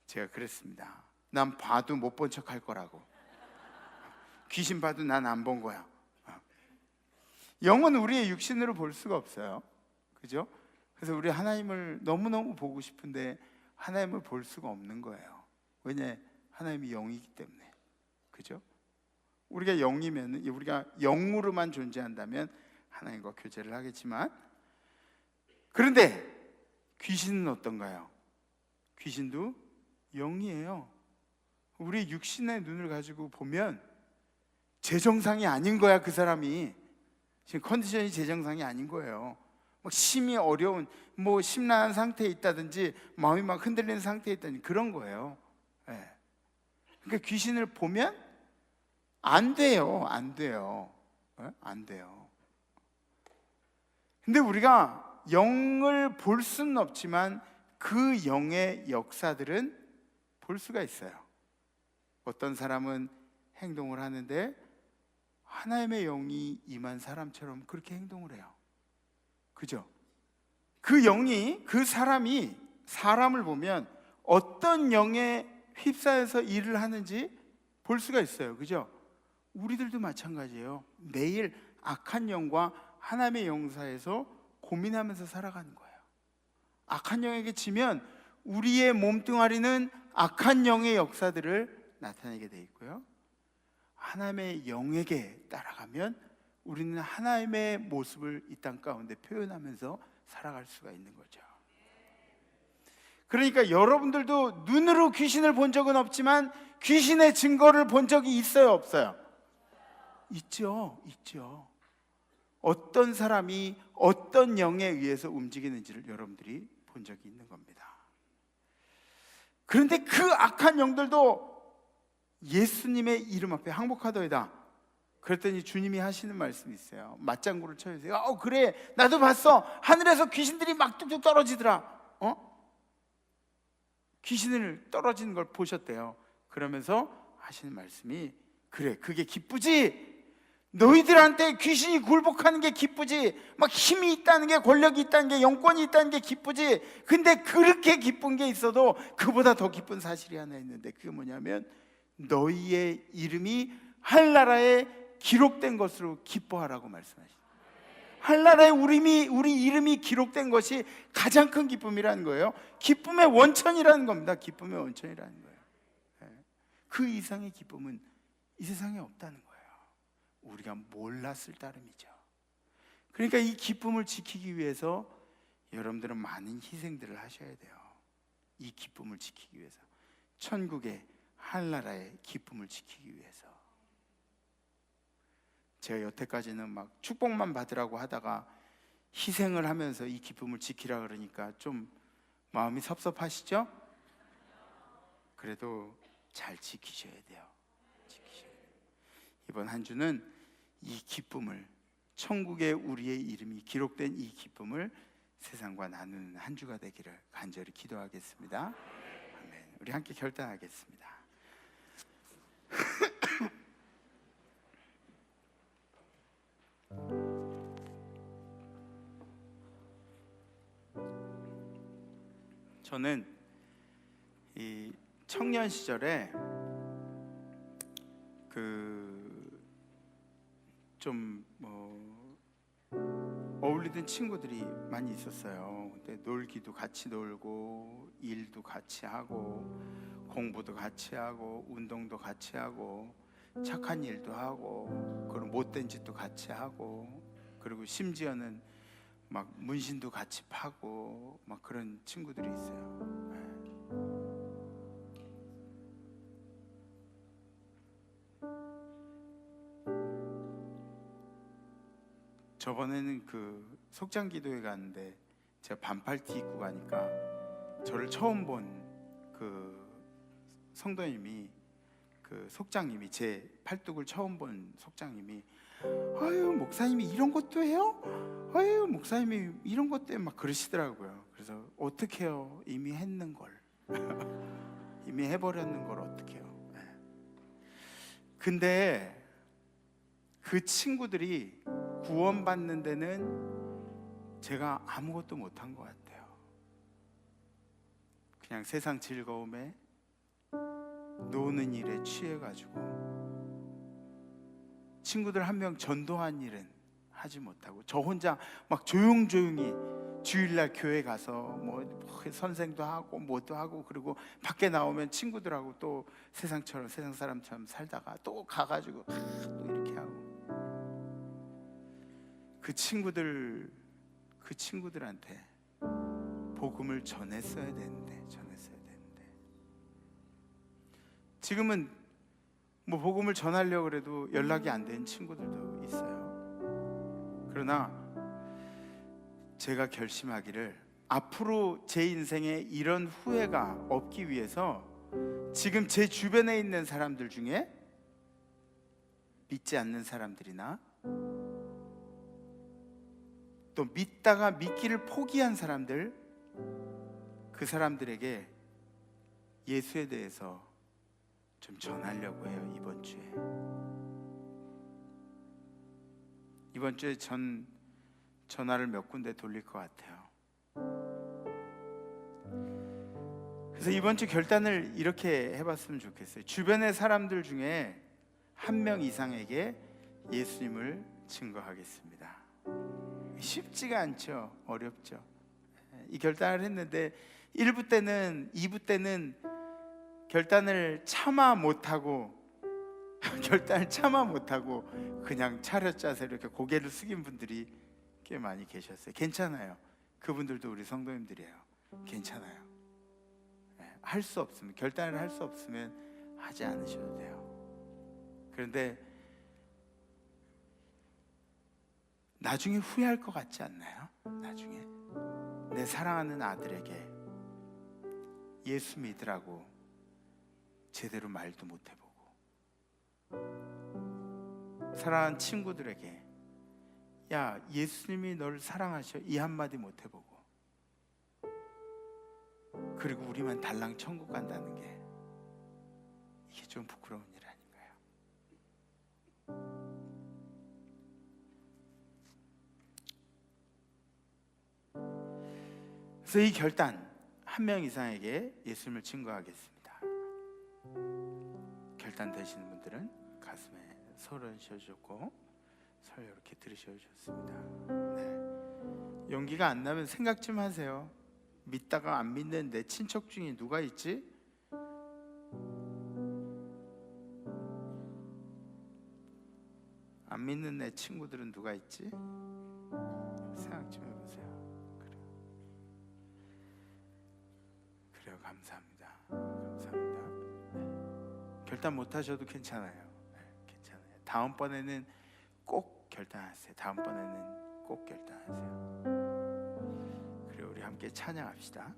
제가 그랬습니다. 난 봐도 못 본 척 할 거라고. 귀신 봐도 난 안 본 거야. 영은 우리의 육신으로 볼 수가 없어요. 그죠? 그래서 우리 하나님을 너무너무 보고 싶은데 하나님을 볼 수가 없는 거예요. 왜냐? 하나님이 영이기 때문에. 그죠? 우리가 영이면, 우리가 영으로만 존재한다면 하나님과 교제를 하겠지만, 그런데 귀신은 어떤가요? 귀신도 영이에요. 우리 육신의 눈을 가지고 보면 제 정상이 아닌 거야. 그 사람이 지금 컨디션이 제 정상이 아닌 거예요. 막 심히 어려운, 심란한 상태에 있다든지 마음이 막 흔들리는 상태에 있다든지 그런 거예요. 네. 그러니까 귀신을 보면 안 돼요. 네? 안 돼요. 근데 우리가 영을 볼 수는 없지만 그 영의 역사들은 볼 수가 있어요. 어떤 사람은 행동을 하는데 하나님의 영이 임한 사람처럼 그렇게 행동을 해요. 그죠? 그 영이, 그 사람이 사람을 보면 어떤 영에 휩싸여서 일을 하는지 볼 수가 있어요. 그죠? 우리들도 마찬가지예요. 매일 악한 영과 하나님의 영 사이에서 고민하면서 살아가는 거예요. 악한 영에게 지면 우리의 몸뚱아리는 악한 영의 역사들을 나타내게 돼 있고요. 하나님의 영에게 따라가면 우리는 하나님의 모습을 이 땅 가운데 표현하면서 살아갈 수가 있는 거죠. 그러니까 여러분들도 눈으로 귀신을 본 적은 없지만 귀신의 증거를 본 적이 있어요, 없어요? 있죠. 어떤 사람이 어떤 영에 의해서 움직이는지를 여러분들이 본 적이 있는 겁니다. 그런데 그 악한 영들도 예수님의 이름 앞에 항복하더이다. 그랬더니 주님이 하시는 말씀이 있어요. 맞장구를 쳐주세요. 그래, 나도 봤어. 하늘에서 귀신들이 막 뚝뚝 떨어지더라. 귀신을 떨어지는 걸 보셨대요. 그러면서 하시는 말씀이, 그래, 그게 기쁘지. 너희들한테 귀신이 굴복하는 게 기쁘지. 막 힘이 있다는 게, 권력이 있다는 게, 영권이 있다는 게 기쁘지. 근데 그렇게 기쁜 게 있어도 그보다 더 기쁜 사실이 하나 있는데, 그게 뭐냐면 너희의 이름이 한나라에 기록된 것으로 기뻐하라고 말씀하십니다. 한나라에 우리 이름이 기록된 것이 가장 큰 기쁨이라는 거예요. 기쁨의 원천이라는 겁니다. 기쁨의 원천이라는 거예요. 그 이상의 기쁨은 이 세상에 없다는 거예요. 우리가 몰랐을 따름이죠. 그러니까 이 기쁨을 지키기 위해서 여러분들은 많은 희생들을 하셔야 돼요. 이 기쁨을 지키기 위해서, 천국의 하늘나라의 기쁨을 지키기 위해서. 제가 여태까지는 막 축복만 받으라고 하다가 희생을 하면서 이 기쁨을 지키라 그러니까 좀 마음이 섭섭하시죠? 그래도 잘 지키셔야 돼요. 지키셔야 돼요. 이번 한 주는 이 기쁨을, 천국에 우리의 이름이 기록된 이 기쁨을 세상과 나누는 한 주가 되기를 간절히 기도하겠습니다. 아멘. 우리 함께 결단하겠습니다. 저는 이 청년 시절에 좀 어울리던 친구들이 많이 있었어요. 근데 놀기도 같이 놀고, 일도 같이 하고, 공부도 같이 하고, 운동도 같이 하고, 착한 일도 하고, 그리고 못된 짓도 같이 하고, 그리고 심지어는 막 문신도 같이 파고, 막 그런 친구들이 있어요. 저번에는 그 속장기도회 갔는데 제가 반팔티 입고 가니까 저를 처음 본 그 성도님이, 그 속장님이, 제 팔뚝을 처음 본 속장님이, 아유 목사님이 이런 것도 해요? 아유 목사님이 이런 것도 해요? 막 그러시더라고요. 그래서 어떡해요, 이미 했는 걸. 이미 해버렸는 걸 어떡해요. 근데 그 친구들이 구원받는 데는 제가 아무것도 못한 것 같아요. 그냥 세상 즐거움에, 노는 일에 취해가지고 친구들 한 명 전도한 일은 하지 못하고, 저 혼자 막 조용조용히 주일날 교회 가서 뭐 선생도 하고 뭐도 하고, 그리고 밖에 나오면 친구들하고 또 세상처럼, 세상 사람처럼 살다가 또 가가지고 또 이렇게 하고. 그 친구들한테 복음을 전했어야 되는데. 지금은 뭐 복음을 전하려고 해도 연락이 안 되는 친구들도 있어요. 그러나 제가 결심하기를, 앞으로 제 인생에 이런 후회가 없기 위해서 지금 제 주변에 있는 사람들 중에 믿지 않는 사람들이나 또 믿다가 믿기를 포기한 사람들, 그 사람들에게 예수에 대해서 좀 전하려고 해요. 이번 주에 전화를 몇 군데 돌릴 것 같아요. 그래서 이번 주 결단을 이렇게 해봤으면 좋겠어요. 주변의 사람들 중에 한 명 이상에게 예수님을 증거하겠습니다. 쉽지가 않죠. 어렵죠. 이 결단을 했는데 1부 때는, 2부 때는 결단을 참아 못하고 그냥 차렷자세 이렇게 고개를 숙인 분들이 꽤 많이 계셨어요. 괜찮아요. 그분들도 우리 성도님들이에요. 괜찮아요. 할 수 없으면, 결단을 할 수 없으면 하지 않으셔도 돼요. 그런데 나중에 후회할 것 같지 않나요? 나중에 내 사랑하는 아들에게 예수 믿으라고 제대로 말도 못 해보고, 사랑하는 친구들에게 야 예수님이 널 사랑하셔 이 한마디 못 해보고, 그리고 우리만 달랑 천국 간다는 게, 이게 좀 부끄러운 일 아닌가요? 그래서 이 결단, 한 명 이상에게 예수님을 증거하겠습니다. 결단 되시는 분들은 가슴에 손을 씌워주고 설 이렇게 들으셔주셨습니다. 네. 용기가 안 나면 생각 좀 하세요. 믿다가 안 믿는 내 친척 중에 누가 있지? 안 믿는 내 친구들은 누가 있지? 생각 좀 해보세요. 그래. 감사합니다. 감사합니다. 네. 결단 못 하셔도 괜찮아요. 네, 괜찮아요. 다음번에는 꼭 결단하세요. 다음번에는 꼭 결단하세요. 그리고 우리 함께 찬양합시다.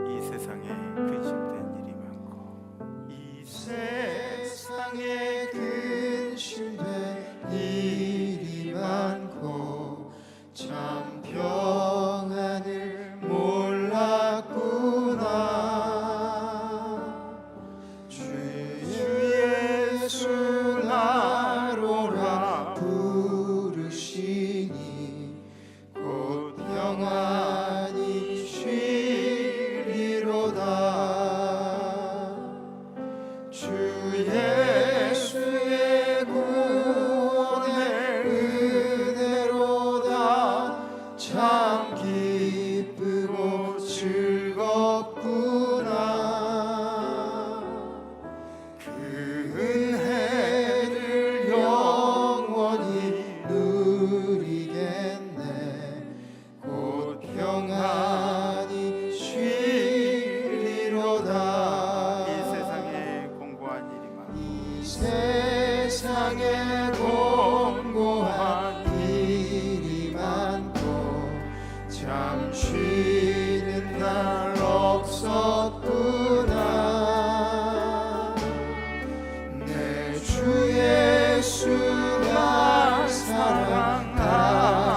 이 세상에 근심된 일이 많고 이 세상에 근심된 일이 많고 참 평안을 몰랐구나. 주 예수 나로라 부르시니 곧 평안히 쉬리로다. 주 예수의 구원의 은혜로다. 참 기쁘고 즐겁구나. 그 은혜를 영원히 누리겠네. 곧 평안히 쉬리로다. 이 세상에 공고한 일이 많고 이 세상에 공고한 일이 많고 참 쉬는 날 없었구나. 내 주 예수가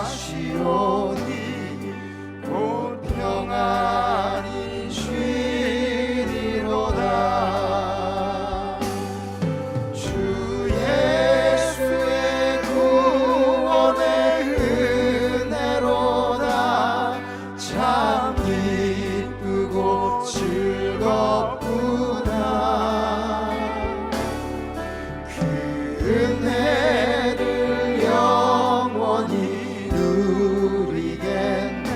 사랑하시오니 곧 평안히 쉬리로다. 주 예수의 구원의 은혜로다. 참 기쁘고 즐겁구나. 그 은혜를 영원히 누리겠네.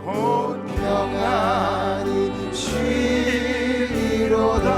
곧 평안히 쉬리로다.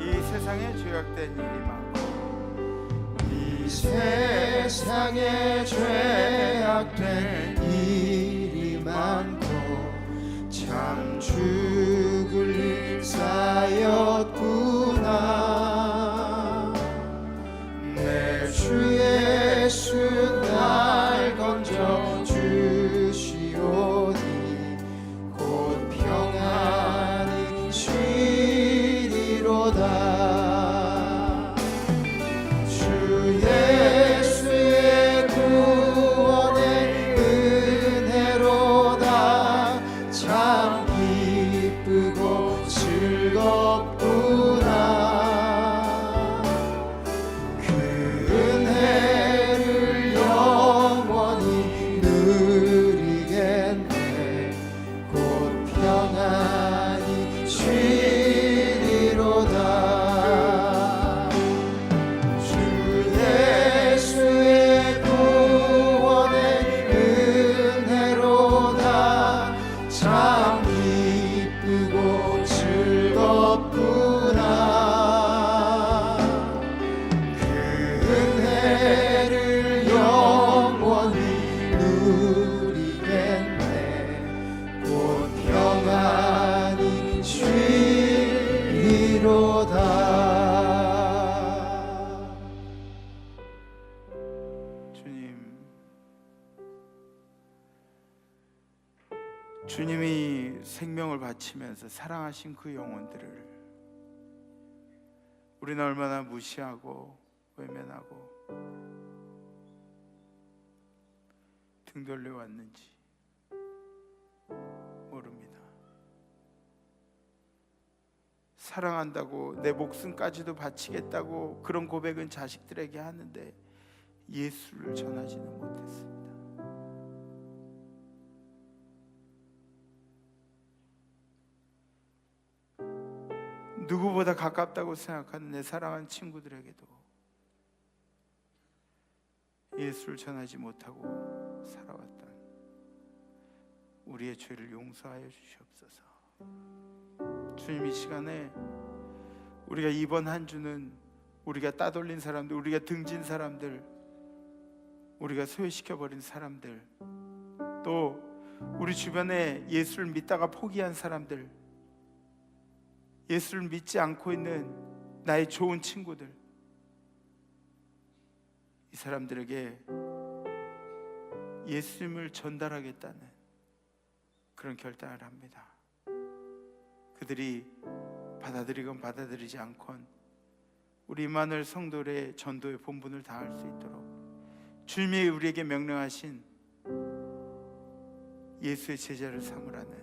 이 세상에 죄악된 일이 많고 이 세상에 죄악된 일이 많고 참 죽을 일 쌓였구나. 내 주 예수 날 건져 주시오니 곧 평안히 쉬리로다. 주 예수의 구원의 은혜로다. 참 기쁘고 즐겁구나. 그 은혜를 영원히 누리겠네. 곧 평안히 쉬리로다. 주 예수의 구원의 은혜로다. 참 기쁘고 즐겁구나. 그 은혜를 영원히 누리겠네. 곧 평안히 쉬리로다. 주님이 생명을 바치면서 사랑하신 그 영혼들을 우리는 얼마나 무시하고 외면하고 등 돌려왔는지 모릅니다. 사랑한다고 내 목숨까지도 바치겠다고 그런 고백은 자식들에게 하는데 예수를 전하지는 못했습니다. 누구보다 가깝다고 생각하는 내 사랑하는 친구들에게도 예수를 전하지 못하고 살아왔던 우리의 죄를 용서하여 주시옵소서. 주님, 이 시간에 우리가 이번 한 주는 우리가 따돌린 사람들, 우리가 등진 사람들, 우리가 소외시켜버린 사람들, 또 우리 주변에 예수를 믿다가 포기한 사람들, 예수를 믿지 않고 있는 나의 좋은 친구들, 이 사람들에게 예수님을 전달하겠다는 그런 결단을 합니다. 그들이 받아들이건 받아들이지 않건 우리 임마누엘 성도의 전도의 본분을 다할 수 있도록 주님이 우리에게 명령하신 예수의 제자를 삼으라는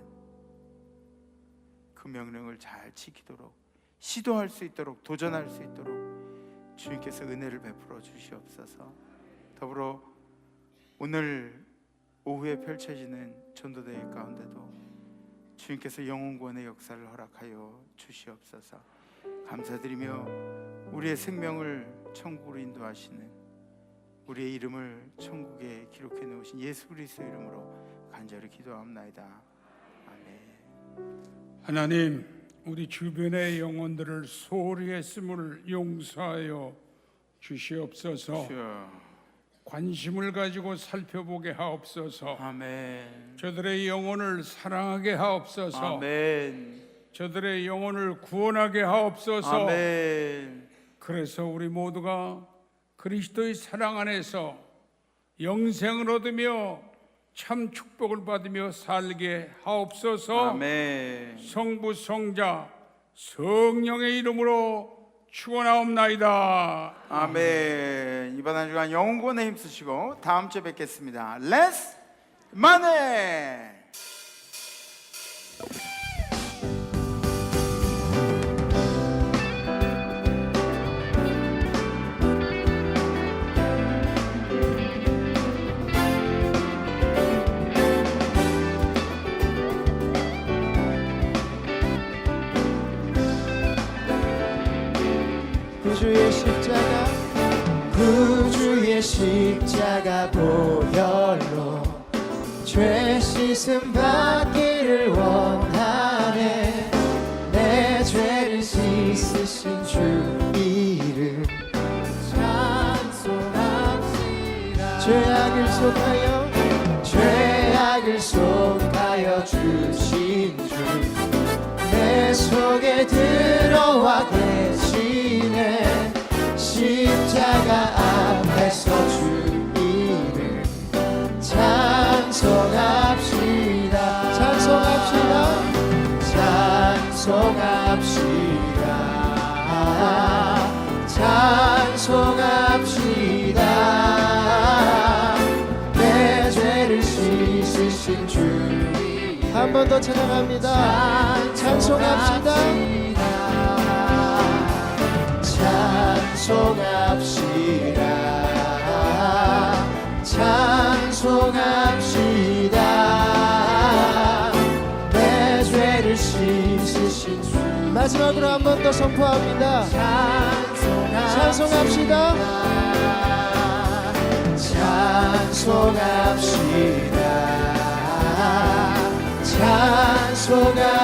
그 명령을 잘 지키도록, 시도할 수 있도록, 도전할 수 있도록 주님께서 은혜를 베풀어 주시옵소서. 더불어 오늘 오후에 펼쳐지는 전도대회 가운데도 주님께서 영혼구원의 역사를 허락하여 주시옵소서. 감사드리며 우리의 생명을 천국으로 인도하시는, 우리의 이름을 천국에 기록해 놓으신 예수 그리스도의 이름으로 간절히 기도합나이다. 아멘. 하나님, 우리 주변의 영혼들을 소홀히 했음을 용서하여 주시옵소서. 주여. 관심을 가지고 살펴보게 하옵소서. 아멘. 저들의 영혼을 사랑하게 하옵소서. 아멘. 저들의 영혼을 구원하게 하옵소서. 아멘. 그래서 우리 모두가 그리스도의 사랑 안에서 영생을 얻으며 참 축복을 받으며 살게 하옵소서. 아멘. 성부, 성자, 성령의 이름으로 축원하옵나이다. 아멘. 이번 한 주간 영혼구원에 힘쓰시고 다음 주에 뵙겠습니다. Let's money. 구주의 십자가, 구주의 십자가 보혈로 죄 씻음 받기를 원하네. 내 죄를 씻으신 주 이름 찬송합시다. 죄악을 속하여 주신 주 내 속에 들어와 계시네. 십자가 앞에서 주 이름 찬송합시다. 찬송합시다. 내 죄를 씻으신 주 한 번 더 찬양합니다. 찬송합시다. 찬송합시다. 내 죄를 씻으신 주. 마지막으로 한 번 더 선포합니다. 찬송합시다. 찬송합시다. 찬송합시다.